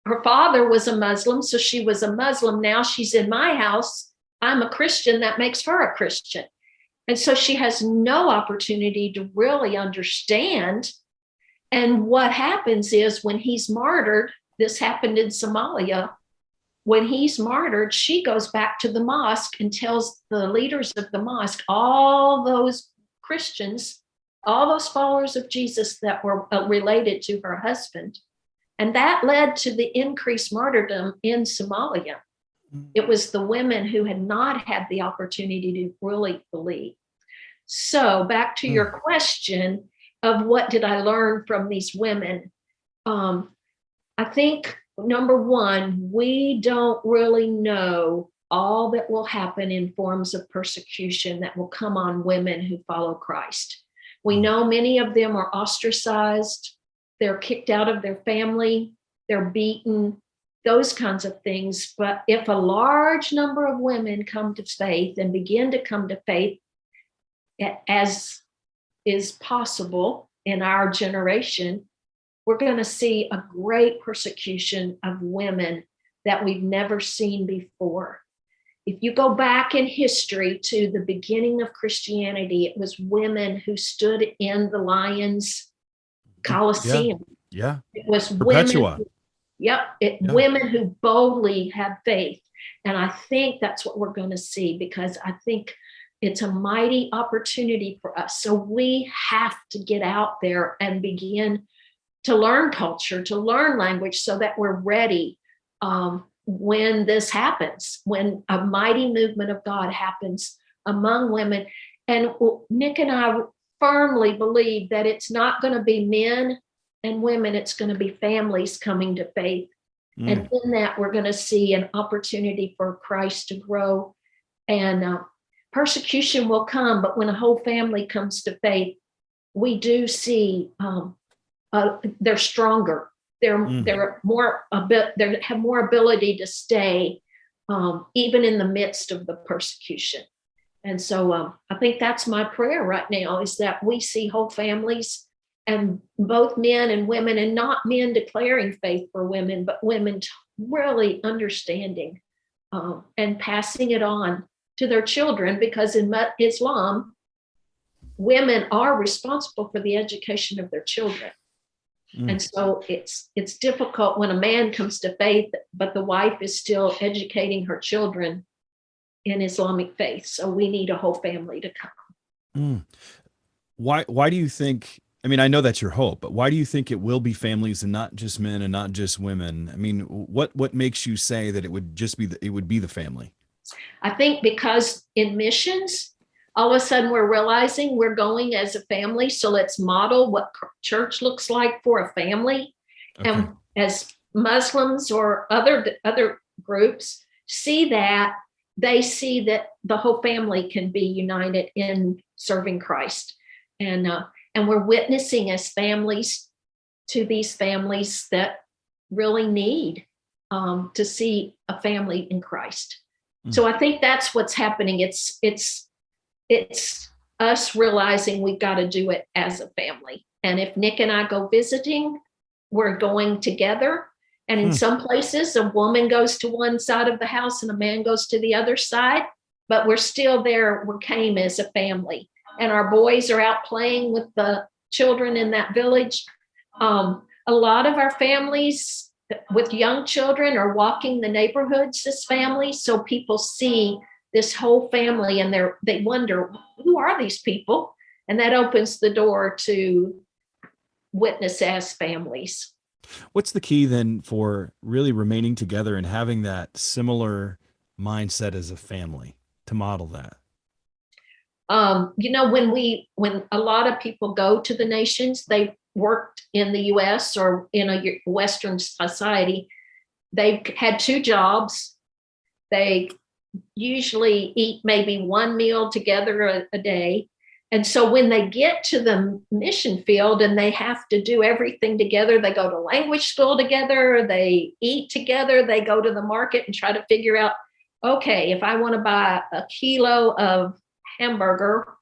her father was a Muslim, so she was a Muslim. Now she's in my house. I'm a Christian. That makes her a Christian. And so she has no opportunity to really understand. And what happens is when he's martyred, this happened in Somalia, when he's martyred, she goes back to the mosque and tells the leaders of the mosque, all those Christians, all those followers of Jesus that were related to her husband. And that led to the increased martyrdom in Somalia. It was the women who had not had the opportunity to really believe. So back to your question of what did I learn from these women? I think number one, we don't really know all that will happen in forms of persecution that will come on women who follow Christ. We know many of them are ostracized, they're kicked out of their family, they're beaten, those kinds of things. But if a large number of women come to faith and begin to come to faith, as is possible in our generation, we're going to see a great persecution of women that we've never seen before. If you go back in history to the beginning of Christianity, it was women who stood in the Lions Colosseum. Yeah. It was Perpetua. Women who boldly have faith. And I think that's what we're going to see, because I think it's a mighty opportunity for us. So we have to get out there and begin to learn culture, to learn language, so that we're ready when this happens, when a mighty movement of God happens among women. And Nick and I firmly believe that it's not going to be men and women, it's going to be families coming to faith. And in that, we're going to see an opportunity for Christ to grow. And persecution will come, but when a whole family comes to faith, we do see they're stronger. They're more they have more ability to stay even in the midst of the persecution. And so I think that's my prayer right now, is that we see whole families, and both men and women, and not men declaring faith for women, but women really understanding and passing it on to their children, because in Islam, women are responsible for the education of their children. And so it's difficult when a man comes to faith, but the wife is still educating her children in Islamic faith. So we need a whole family to come. Why do you think, I mean, I know that's your hope, but why do you think it will be families and not just men and not just women? I mean, what makes you say that it would just be it would be the family? I think because in missions, all of a sudden we're realizing we're going as a family. So let's model what church looks like for a family. Okay. And as Muslims or other groups see that, they see that the whole family can be united in serving Christ. And we're witnessing as families to these families that really need to see a family in Christ. So I think that's what's happening. It's us realizing we've got to do it as a family. And if Nick and I go visiting, we're going together. And in some places, a woman goes to one side of the house and a man goes to the other side, but we're still there. We came as a family, and our boys are out playing with the children in that village. A lot of our families with young children are walking the neighborhoods as families. So people see this whole family and they wonder, who are these people? And that opens the door to witness as families. What's the key then for really remaining together and having that similar mindset as a family to model that? When a lot of people go to the nations, they've worked in the US or in a Western society, they've had two jobs. They usually eat maybe one meal together a day. And so when they get to the mission field and they have to do everything together, they go to language school together, they eat together, they go to the market and try to figure out, okay, if I want to buy a kilo of hamburger,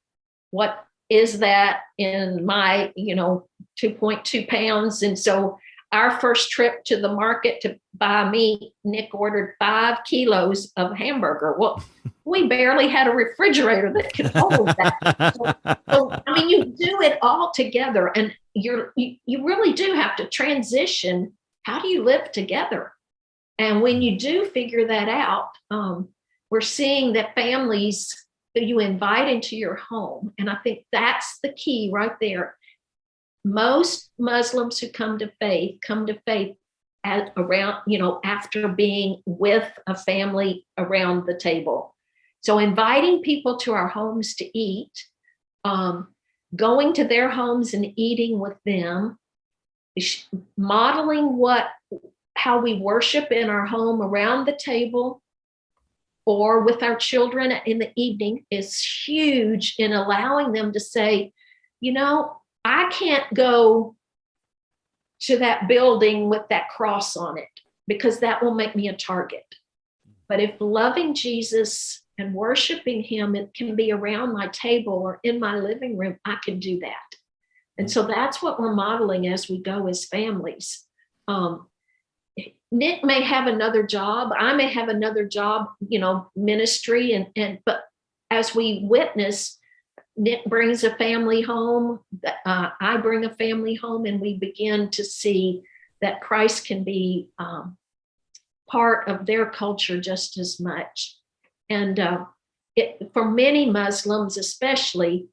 what is that in my, 2.2 pounds? And so our first trip to the market to buy meat, Nick ordered 5 kilos of hamburger. Well, we barely had a refrigerator that could hold that. So, you do it all together, and you really do have to transition. How do you live together? And when you do figure that out, we're seeing that families that you invite into your home. And I think that's the key right there. Most Muslims who come to faith around, after being with a family around the table. So inviting people to our homes to eat, going to their homes and eating with them, modeling how we worship in our home around the table or with our children in the evening is huge in allowing them to say, I can't go to that building with that cross on it because that will make me a target. But if loving Jesus and worshiping him, it can be around my table or in my living room, I can do that. And so that's what we're modeling as we go as families. Nick may have another job. I may have another job, ministry. But as we witness, Nick brings a family home. I bring a family home, and we begin to see that Christ can be part of their culture just as much. And for many Muslims, especially,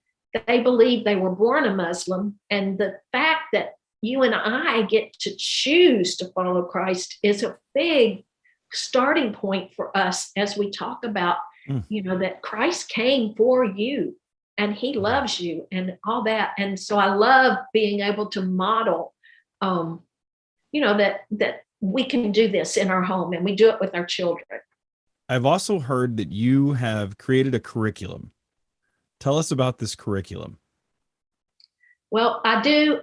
they believe they were born a Muslim. And the fact that you and I get to choose to follow Christ is a big starting point for us as we talk about, that Christ came for you and he loves you and all that. And so I love being able to model, that we can do this in our home, and we do it with our children. I've also heard that you have created a curriculum. Tell us about this curriculum. Well, I do.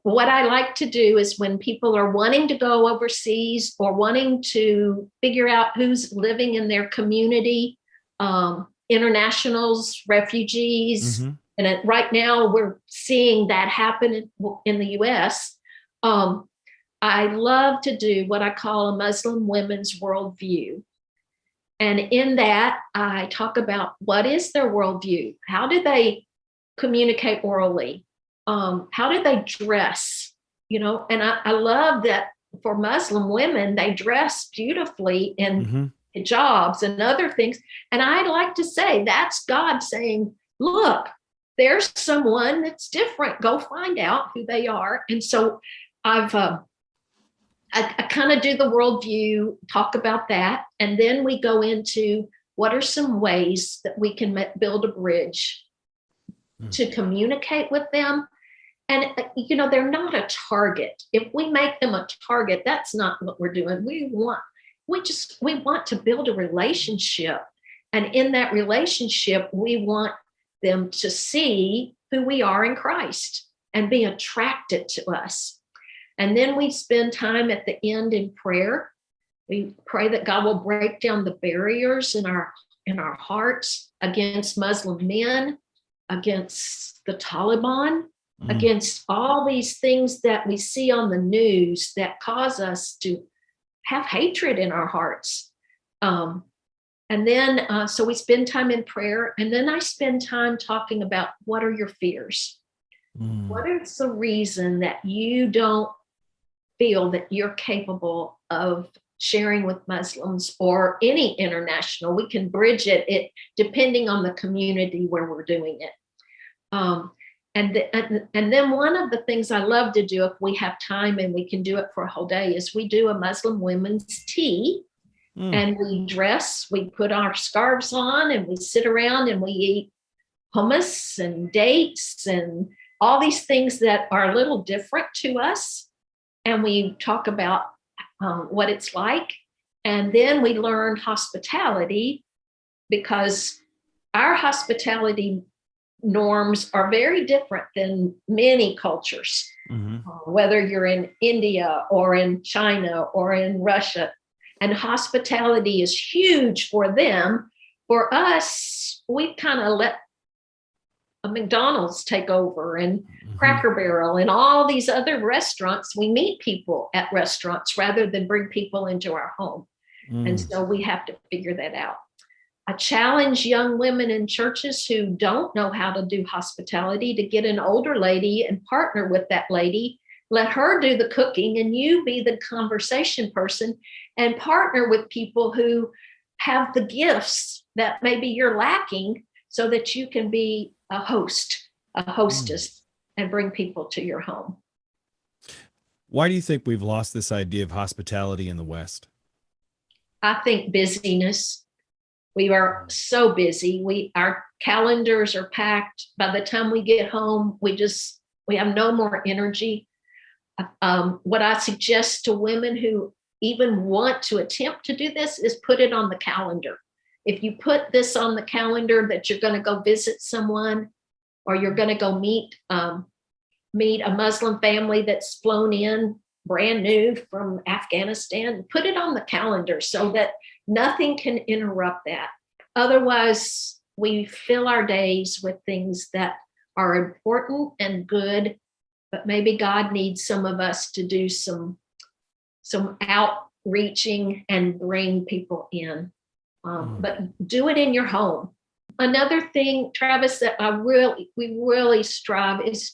What I like to do is when people are wanting to go overseas or wanting to figure out who's living in their community, internationals, refugees, and right now we're seeing that happen in the U.S. I love to do what I call a Muslim women's worldview. And in that, I talk about what is their worldview? How do they communicate orally? How do they dress? And I love that for Muslim women, they dress beautifully in hijabs and other things. And I like to say that's God saying, look, there's someone that's different. Go find out who they are. And so I kind of do the worldview, talk about that. And then we go into what are some ways that we can build a bridge to communicate with them. And, they're not a target. If we make them a target, that's not what we're doing. We want to build a relationship. And in that relationship, we want them to see who we are in Christ and be attracted to us. And then we spend time at the end in prayer. We pray that God will break down the barriers in our hearts against Muslim men, against the Taliban, against all these things that we see on the news that cause us to have hatred in our hearts. And then, so we spend time in prayer, and then I spend time talking about what are your fears? What is the reason that you don't feel that you're capable of sharing with Muslims or any international? We can bridge it depending on the community where we're doing it. And then one of the things I love to do if we have time and we can do it for a whole day is we do a Muslim women's tea. And we dress, we put our scarves on, and we sit around and we eat hummus and dates and all these things that are a little different to us. And we talk about what it's like. And then we learn hospitality, because our hospitality norms are very different than many cultures, whether you're in India or in China or in Russia. And hospitality is huge for them. For us, we kind of let a McDonald's take over and Cracker Barrel and all these other restaurants. We meet people at restaurants rather than bring people into our home. And so we have to figure that out. I challenge young women in churches who don't know how to do hospitality to get an older lady and partner with that lady. Let her do the cooking and you be the conversation person, and partner with people who have the gifts that maybe you're lacking so that you can be a host, a hostess, and bring people to your home. Why do you think we've lost this idea of hospitality in the West? I think busyness. We are so busy. Our calendars are packed. By the time we get home, we have no more energy. What I suggest to women who even want to attempt to do this is put it on the calendar. If you put this on the calendar that you're going to go visit someone, or you're going to go meet a Muslim family that's flown in brand new from Afghanistan, put it on the calendar so that nothing can interrupt that. Otherwise, we fill our days with things that are important and good, but maybe God needs some of us to do some outreaching and bring people in. But do it in your home. Another thing, Travis, that we really strive is,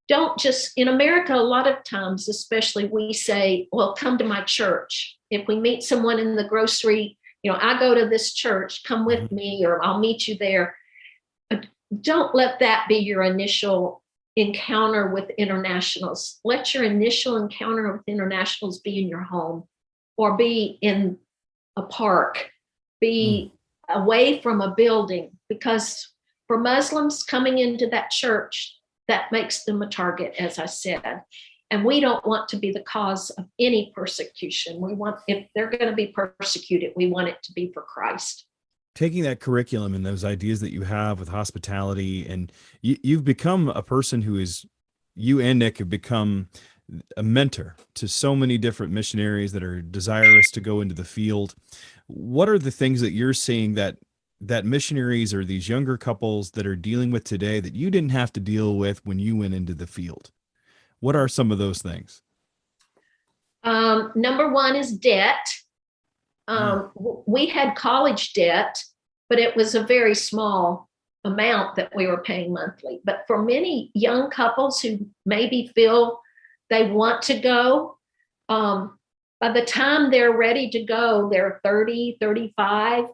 don't just, in America, a lot of times, especially, we say, well, come to my church. If we meet someone in the grocery, I go to this church, come with me, or I'll meet you there. Don't let that be your initial encounter with internationals. Let your initial encounter with internationals be in your home, or be in a park, be away from a building, because for Muslims coming into that church, that makes them a target, as I said. And we don't want to be the cause of any persecution. If they're going to be persecuted, we want it to be for Christ. Taking that curriculum and those ideas that you have with hospitality, and you've become a person you and Nick have become a mentor to so many different missionaries that are desirous to go into the field. What are the things that you're seeing that missionaries or these younger couples that are dealing with today that you didn't have to deal with when you went into the field? What are some of those things? Number one is debt. We had college debt, but it was a very small amount that we were paying monthly. But for many young couples who maybe feel they want to go, by the time they're ready to go, they're 30, 35,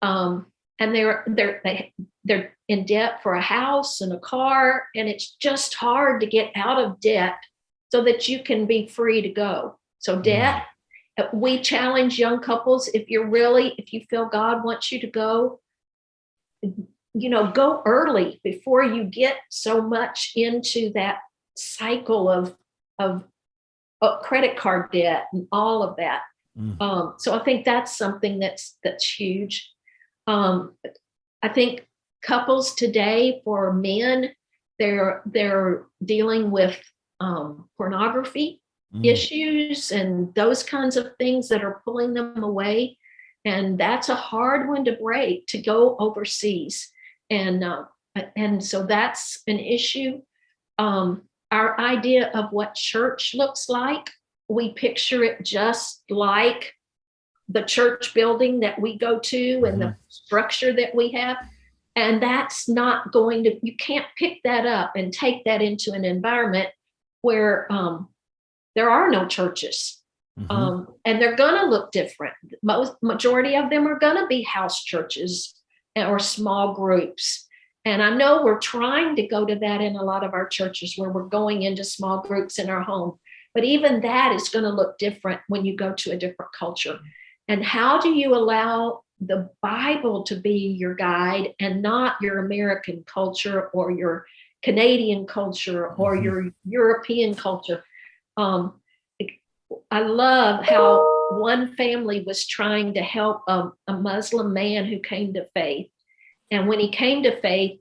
and they're in debt for a house and a car, and it's just hard to get out of debt so that you can be free to go. So debt, we challenge young couples, if you feel God wants you to go, go early before you get so much into that cycle of credit card debt and all of that. So I think that's something that's huge. I think couples today, for men, they're dealing with pornography issues and those kinds of things that are pulling them away. And that's a hard one to break, to go overseas. And so that's an issue. Our idea of what church looks like, we picture it just like the church building that we go to and the structure that we have. And that's not you can't pick that up and take that into an environment where there are no churches. And they're going to look different. Majority of them are going to be house churches or small groups. And I know we're trying to go to that in a lot of our churches, where we're going into small groups in our home. But even that is going to look different when you go to a different culture. And how do you allow the Bible to be your guide and not your American culture or your Canadian culture or your European culture? I love how one family was trying to help a Muslim man who came to faith. And when he came to faith,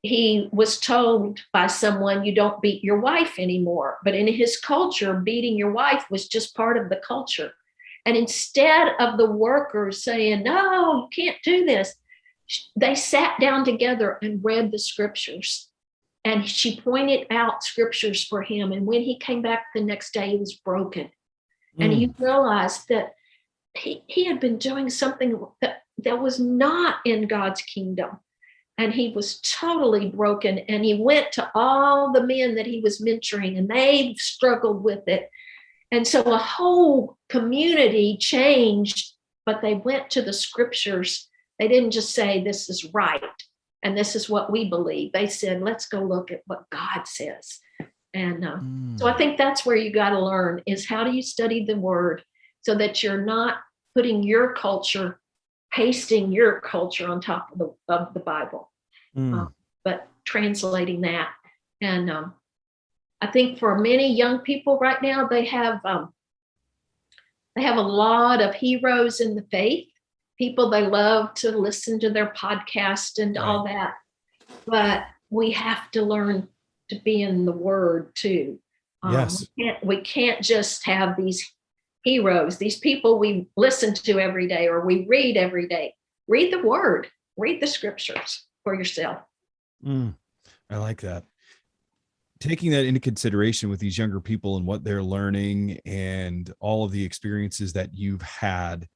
he was told by someone, you don't beat your wife anymore. But in his culture, beating your wife was just part of the culture. And instead of the workers saying, no, you can't do this, they sat down together and read the scriptures. And she pointed out scriptures for him. And when he came back the next day, he was broken. And he realized that he had been doing something that was not in God's kingdom. And he was totally broken. And he went to all the men that he was mentoring, and they struggled with it. And so a whole community changed, but they went to the scriptures. They didn't just say, this is right and this is what we believe. They said, let's go look at what God says. And so I think that's where you got to learn is how do you study the word so that you're not putting your culture, pasting your culture on top of the Bible, but translating that. And I think for many young people right now, they have a lot of heroes in the faith, people they love to listen to their podcast and all that. But we have to learn to be in the word too. Yes. We can't just have these heroes, these people we listen to every day or we read every day. Read the word, read the scriptures for yourself. I like that. Taking that into consideration with these younger people and what they're learning and all of the experiences that you've had,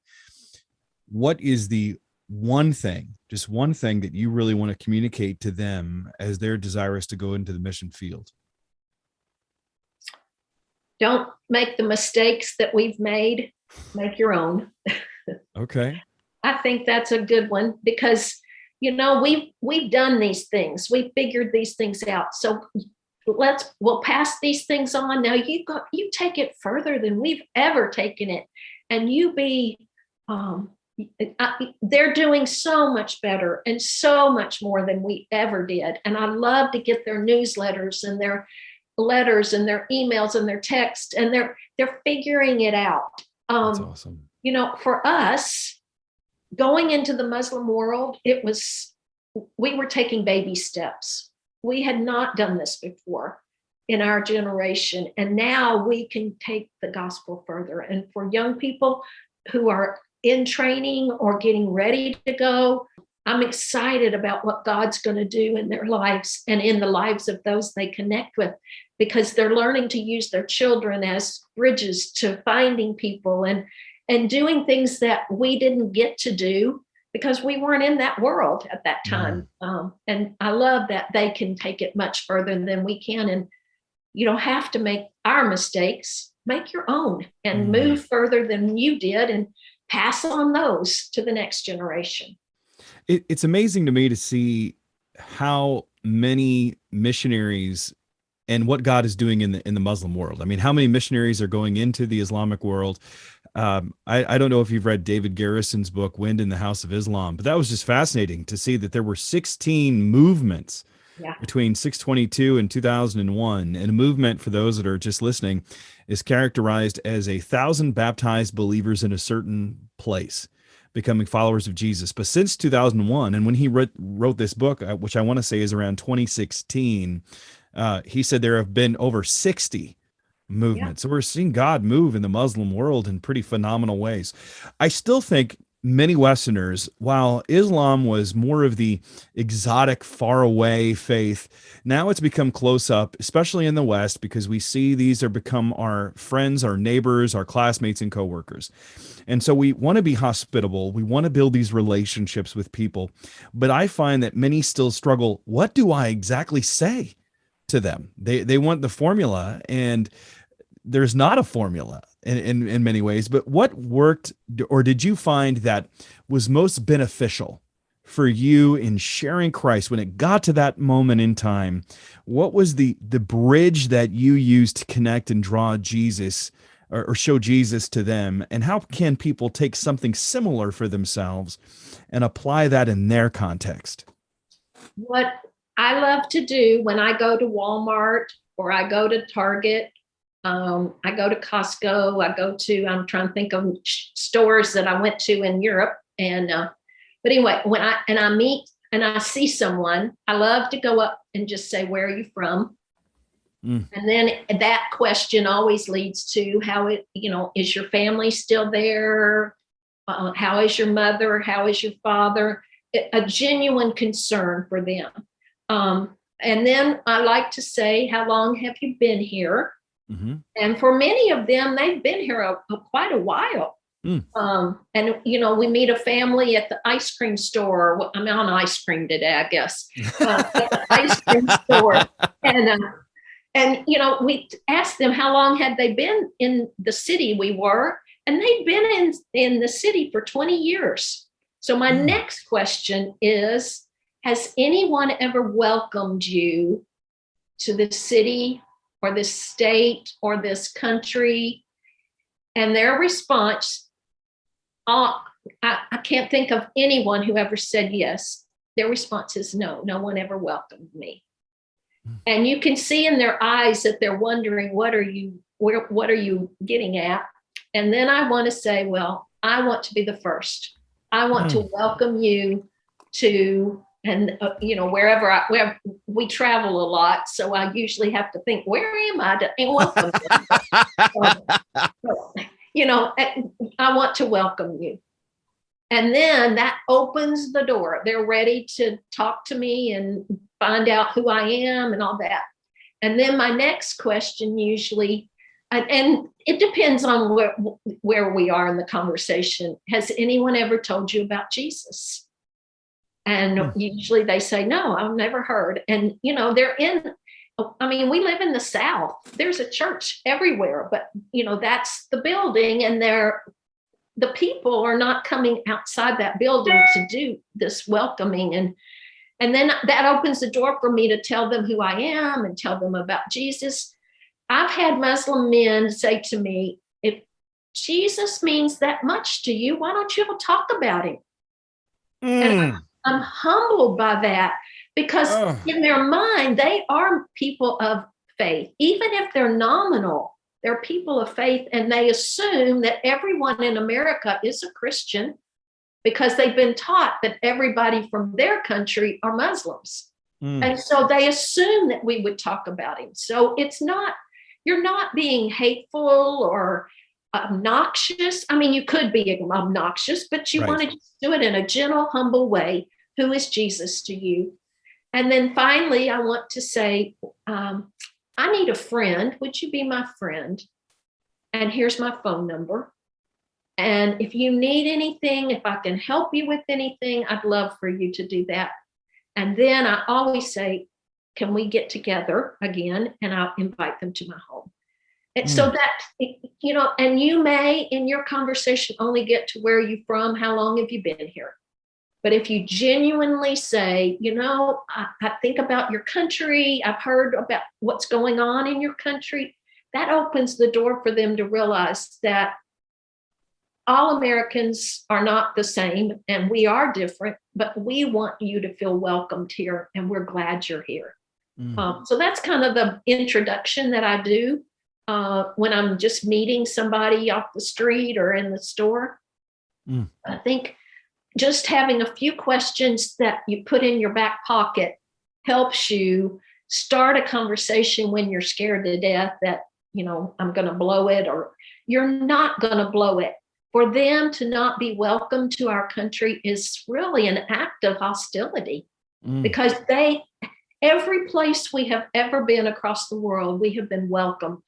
what is the one thing, just one thing that you really want to communicate to them as they're desirous to go into the mission field? Don't make the mistakes that we've made. Make your own. Okay. I think that's a good one because, we've done these things. We figured these things out. So we'll pass these things on. Now you take it further than we've ever taken it. And you be, they're doing so much better and so much more than we ever did. And I love to get their newsletters and their letters and their emails and their texts, and they're figuring it out. That's awesome. For us going into the Muslim world, we were taking baby steps. We had not done this before in our generation. And now we can take the gospel further. And for young people who are in training or getting ready to go, I'm excited about what God's going to do in their lives and in the lives of those they connect with, because they're learning to use their children as bridges to finding people and doing things that we didn't get to do because we weren't in that world at that time. And I love that they can take it much further than we can. And you don't have to make our mistakes, make your own and move further than you did and pass on those to the next generation. It's amazing to me to see how many missionaries and what God is doing in the Muslim world. I mean, how many missionaries are going into the Islamic world? I don't know if you've read David Garrison's book, Wind in the House of Islam, but that was just fascinating to see that there were 16 movements between 622 and 2001. And a movement, for those that are just listening, is characterized as 1,000 baptized believers in a certain place becoming followers of Jesus. But since 2001, and when he wrote this book, which I want to say is around 2016, he said there have been over 60 movements. So we're seeing God move in the Muslim world in pretty phenomenal ways. I still think many Westerners, while Islam was more of the exotic, faraway faith, now it's become close up, especially in the West, because we see these are become our friends, our neighbors, our classmates, and coworkers. And so we want to be hospitable. We want to build these relationships with people. But I find that many still struggle. What do I exactly say to them? They want the formula, and there's not a formula in many ways. But what worked, or did you find that was most beneficial for you in sharing Christ when it got to that moment in time? What was the bridge that you used to connect and draw Jesus or show Jesus to them? And how can people take something similar for themselves and apply that in their context? What I love to do when I go to Walmart or I go to Target, I go to Costco, I'm trying to think of stores that I went to in Europe. And, but anyway, when I meet and I see someone, I love to go up and just say, where are you from? And then that question always leads to is your family still there? How is your mother? How is your father? A genuine concern for them. And then I like to say, how long have you been here? And for many of them, they've been here quite a while. And, we meet a family at the ice cream store. I'm on ice cream today, I guess. At the ice cream store. And we asked them how long had they been in the city we were, and they'd been in the city for 20 years. So my next question is, has anyone ever welcomed you to the city or this state or this country? And their response, I can't think of anyone who ever said yes. Their response is no, no one ever welcomed me. And you can see in their eyes that they're wondering, what are you getting at? And then I want to say, well, I want to be the first. I want to welcome you to, and wherever we travel a lot. So I usually have to think, where am I to welcome them? I want to welcome you. And then that opens the door. They're ready to talk to me and find out who I am and all that. And then my next question usually, and it depends on where we are in the conversation. Has anyone ever told you about Jesus? And usually they say, no, I've never heard. And, we live in the South. There's a church everywhere, but, that's the building, and the people are not coming outside that building to do this welcoming. And then that opens the door for me to tell them who I am and tell them about Jesus. I've had Muslim men say to me, if Jesus means that much to you, why don't you ever talk about him? And I'm humbled by that, because in their mind, they are people of faith. Even if they're nominal, they're people of faith, and they assume that everyone in America is a Christian because they've been taught that everybody from their country are Muslims. And so they assume that we would talk about him. So you're not being hateful or obnoxious. I mean, you could be obnoxious, but you want to do it in a gentle, humble way. Who is Jesus to you? And then finally, I want to say, I need a friend. Would you be my friend? And here's my phone number. And if you need anything, if I can help you with anything, I'd love for you to do that. And then I always say, can we get together again? And I'll invite them to my home. And so that, and you may in your conversation only get to where you're from, how long have you been here? But if you genuinely say, I think about your country, I've heard about what's going on in your country, that opens the door for them to realize that all Americans are not the same and we are different, but we want you to feel welcomed here and we're glad you're here. So that's kind of the introduction that I do when I'm just meeting somebody off the street or in the store. I think just having a few questions that you put in your back pocket helps you start a conversation when you're scared to death that, I'm going to blow it, or you're not going to blow it. For them to not be welcome to our country is really an act of hostility, because every place we have ever been across the world, we have been welcomed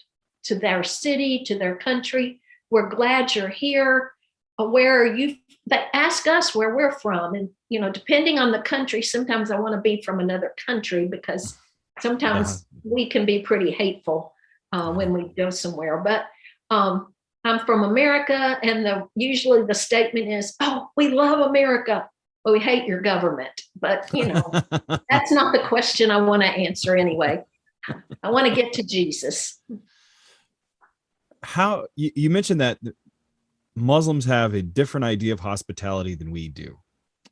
to their city, to their country. We're glad you're here. Where are you? They ask us where we're from. And, depending on the country, sometimes I want to be from another country, because sometimes we can be pretty hateful when we go somewhere. But I'm from America, and usually the statement is, oh, we love America, but we hate your government. But, that's not the question I want to answer anyway. I want to get to Jesus. How you mentioned that Muslims have a different idea of hospitality than we do.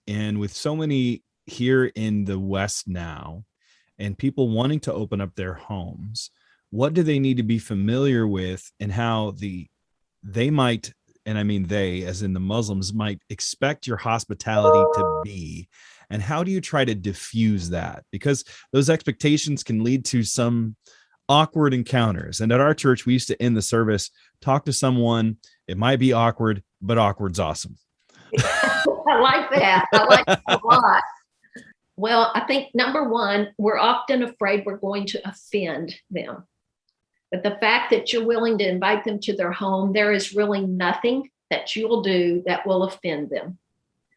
And with so many here in the West now, and people wanting to open up their homes, what do they need to be familiar with, and how they might, and I mean they, as in the Muslims, might expect your hospitality to be, and how do you try to diffuse that? Because those expectations can lead to some awkward encounters. And at our church, we used to end the service, talk to someone. It might be awkward, but awkward's awesome. I like that. I like that a lot. Well, I think number one, we're often afraid we're going to offend them. But the fact that you're willing to invite them to their home, there is really nothing that you'll do that will offend them.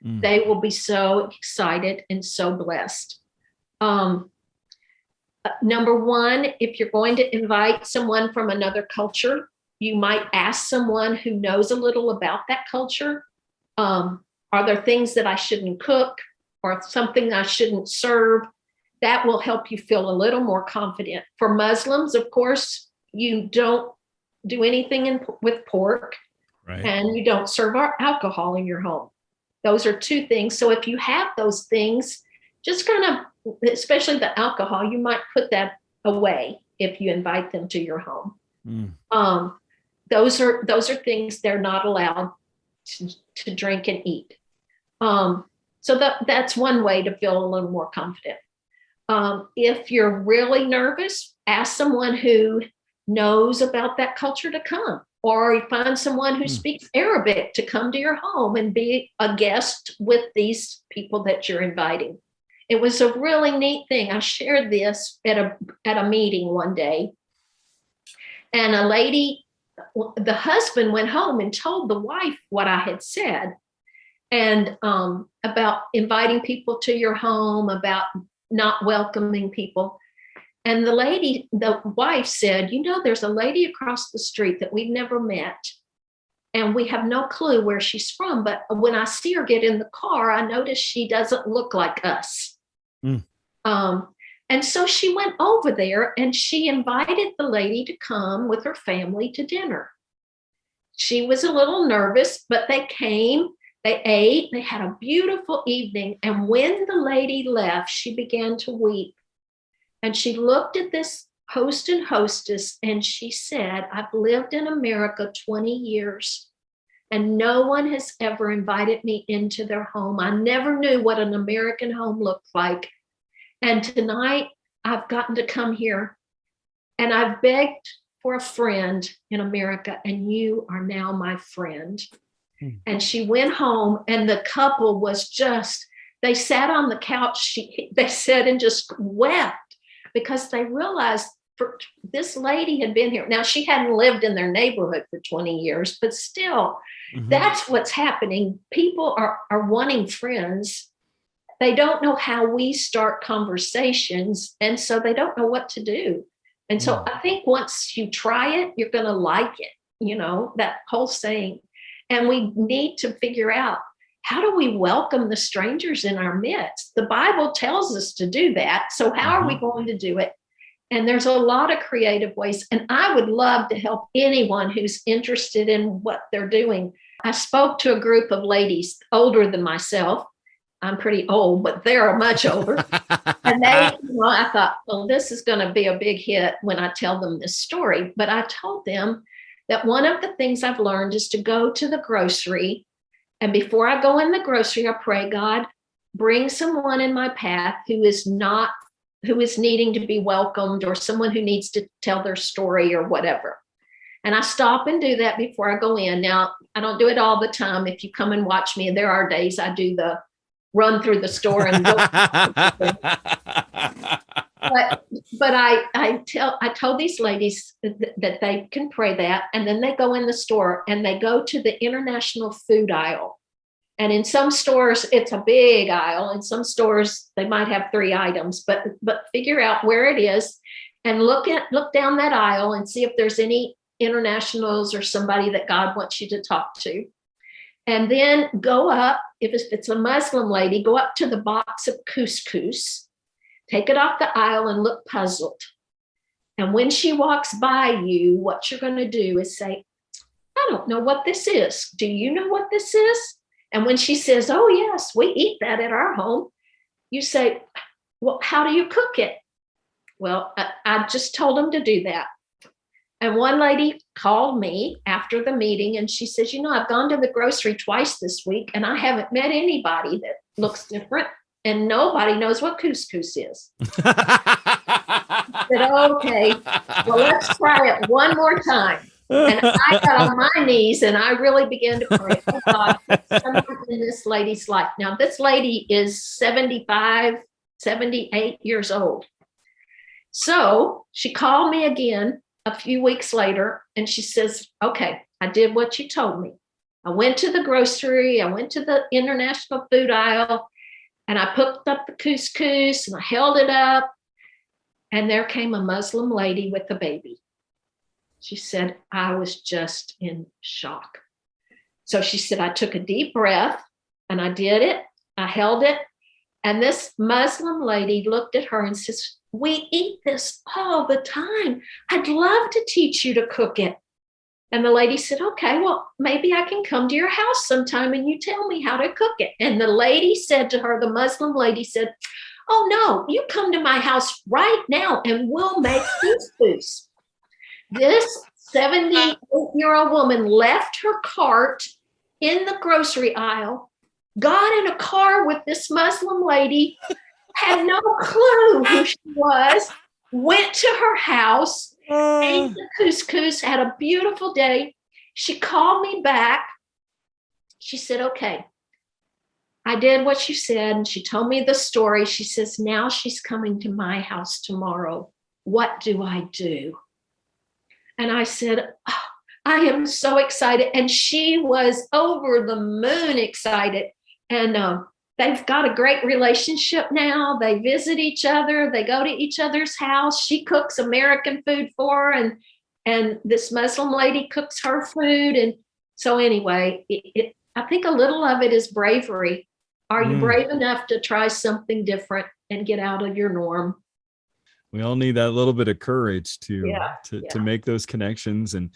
They will be so excited and so blessed. Number one, if you're going to invite someone from another culture, you might ask someone who knows a little about that culture. Are there things that I shouldn't cook, or something I shouldn't serve? that will help you feel a little more confident. For Muslims, of course, you don't do anything with pork, right, and you don't serve alcohol in your home. Those are two things. So if you have those things, just kind of, especially the alcohol, you might put that away if you invite them to your home. Those are things they're not allowed to drink and eat. So that's one way to feel a little more confident. If you're really nervous, ask someone who knows about that culture to come, or find someone who speaks Arabic to come to your home and be a guest with these people that you're inviting. It was a really neat thing. I shared this at a meeting one day, and a lady, the husband went home and told the wife what I had said, and about inviting people to your home, about not welcoming people. And the wife said, there's a lady across the street that we've never met, and we have no clue where she's from. But when I see her get in the car, I notice she doesn't look like us. And so she went over there and she invited the lady to come with her family to dinner. She was a little nervous, but they came, they ate, they had a beautiful evening. And when the lady left, she began to weep. And she looked at this host and hostess and she said, I've lived in America 20 years and no one has ever invited me into their home. I never knew what an American home looked like. And tonight I've gotten to come here and I've begged for a friend in America, and you are now my friend. And she went home, and the couple was they sat on the couch, they said, and just wept, because they realized this lady had been here. Now, she hadn't lived in their neighborhood for 20 years, but still, that's what's happening. People are wanting friends. They don't know how we start conversations, and so they don't know what to do. And so I think once you try it, you're going to like it, that whole saying. And we need to figure out, how do we welcome the strangers in our midst? The Bible tells us to do that. So how are we going to do it? And there's a lot of creative ways. And I would love to help anyone who's interested in what they're doing. I spoke to a group of ladies older than myself. I'm pretty old, but they're much older. And I thought, well, this is going to be a big hit when I tell them this story. But I told them that one of the things I've learned is to go to the grocery. And before I go in the grocery, I pray, God, bring someone in my path who is needing to be welcomed, or someone who needs to tell their story or whatever. And I stop and do that before I go in. Now, I don't do it all the time. If you come and watch me, there are days I do the run through the store and go. But I told these ladies that they can pray that, and then they go in the store and they go to the international food aisle. And in some stores, it's a big aisle. In some stores, they might have 3 items, but figure out where it is and look down that aisle and see if there's any internationals or somebody that God wants you to talk to. And then go up, if it's a Muslim lady, go up to the box of couscous, take it off the aisle and look puzzled. And when she walks by you, what you're going to do is say, I don't know what this is. Do you know what this is? And when she says, oh, yes, we eat that at our home, you say, well, how do you cook it? Well, I just told them to do that. And one lady called me after the meeting and she says, I've gone to the grocery twice this week and I haven't met anybody that looks different, and nobody knows what couscous is. I said, okay, well, let's try it one more time. And I got on my knees and I really began to pray, oh God, put someone in this lady's life. Now, this lady is 75, 78 years old. So she called me again a few weeks later, and she says, okay, I did what you told me. I went to the grocery, I went to the international food aisle, and I picked up the couscous and I held it up, and there came a Muslim lady with a baby. She said, I was just in shock. So she said, I took a deep breath and I did it. I held it. And this Muslim lady looked at her and says, "We eat this all the time. I'd love to teach you to cook it." And the lady said, "Okay, well, maybe I can come to your house sometime and you tell me how to cook it." And the lady said to her, the Muslim lady said, "Oh, no, you come to my house right now and we'll make couscous." This 78-year-old woman left her cart in the grocery aisle, got in a car with this Muslim lady, had no clue who she was, went to her house, ate the couscous, had a beautiful day. She called me back. She said, "Okay, I did what you said." And she told me the story. She says, "Now she's coming to my house tomorrow. What do I do?" And I said, "Oh, I am so excited." And she was over the moon excited. And they've got a great relationship now. They visit each other. They go to each other's house. She cooks American food for her, and this Muslim lady cooks her food. And so anyway, I think a little of it is bravery. Are you brave enough to try something different and get out of your norm? We all need that little bit of courage to make those connections and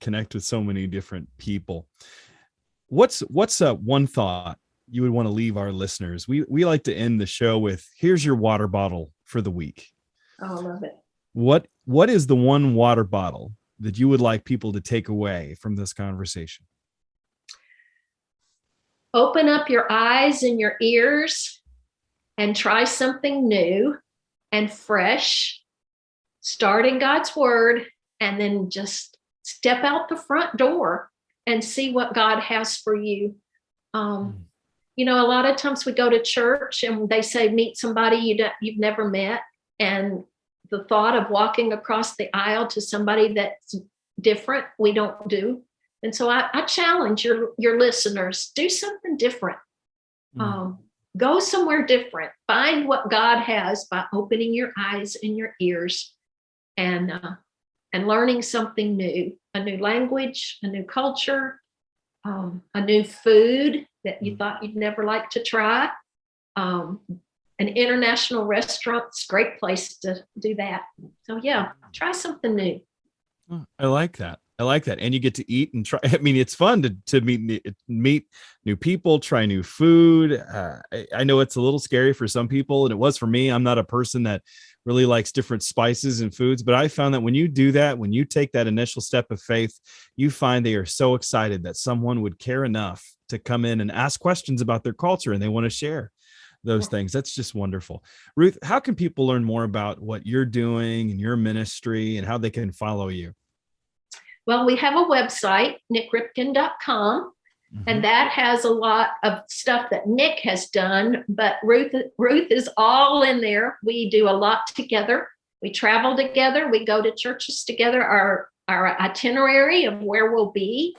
connect with so many different people. What's one thought you would want to leave our listeners? We like to end the show with, here's your water bottle for the week. Oh, I love it. What is the one water bottle that you would like people to take away from this conversation? Open up your eyes and your ears and try something new and fresh. Start in God's word and then just step out the front door and see what God has for you. You know, a lot of times we go to church and they say, meet somebody you've never met. And the thought of walking across the aisle to somebody that's different, we don't do. And so I challenge your listeners, do something different. Go somewhere different. Find what God has by opening your eyes and your ears and learning something new, a new language, a new culture, a new food that you thought you'd never like to try. An international restaurant's a great place to do that. So yeah, try something new. I like that. And you get to eat and try. I mean, it's fun to meet new people, try new food. I know it's a little scary for some people, and it was for me. I'm not a person that really likes different spices and foods, but I found that when you do that, when you take that initial step of faith, you find they are so excited that someone would care enough to come in and ask questions about their culture, and they want to share those things. That's just wonderful. Ruth, how can people learn more about what you're doing and your ministry and how they can follow you? Well, we have a website, nickripken.com, and that has a lot of stuff that Nick has done, but Ruth is all in there. We do a lot together. We travel together. We go to churches together. Our itinerary of where we'll be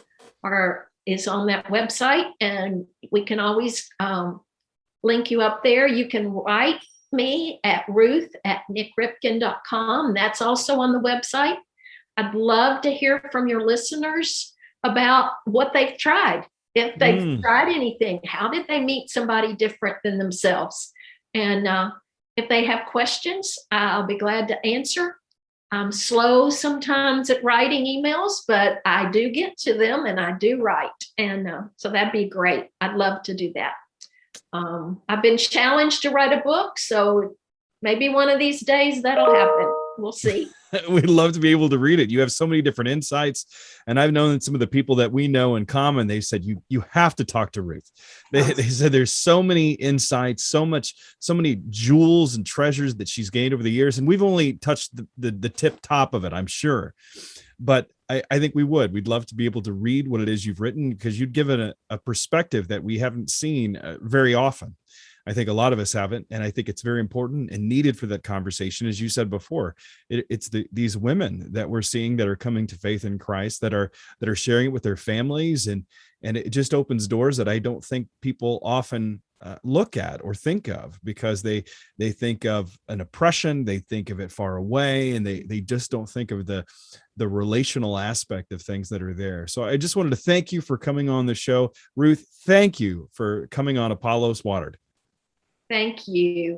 is on that website, and we can always link you up there. You can write me at ruth@nickripken.com. That's also on the website. I'd love to hear from your listeners about what they've tried. If they've tried anything, how did they meet somebody different than themselves? And if they have questions, I'll be glad to answer. I'm slow sometimes at writing emails, but I do get to them and I do write. And so that'd be great. I'd love to do that. I've been challenged to write a book, so maybe one of these days that'll happen. We'll see. We'd love to be able to read it. You have so many different insights. And I've known that some of the people that we know in common, they said, you have to talk to Ruth. They said there's so many insights, so many jewels and treasures that she's gained over the years. And we've only touched the tip top of it, I'm sure. But I think we'd love to be able to read what it is you've written, because you'd give it a perspective that we haven't seen very often. I think a lot of us haven't. And I think it's very important and needed for that conversation. As you said before, it's these women that we're seeing that are coming to faith in Christ, that are sharing it with their families. And it just opens doors that I don't think people often look at or think of, because they think of an oppression, they think of it far away, and they just don't think of the relational aspect of things that are there. So I just wanted to thank you for coming on the show. Ruth, thank you for coming on Apollos Watered. Thank you.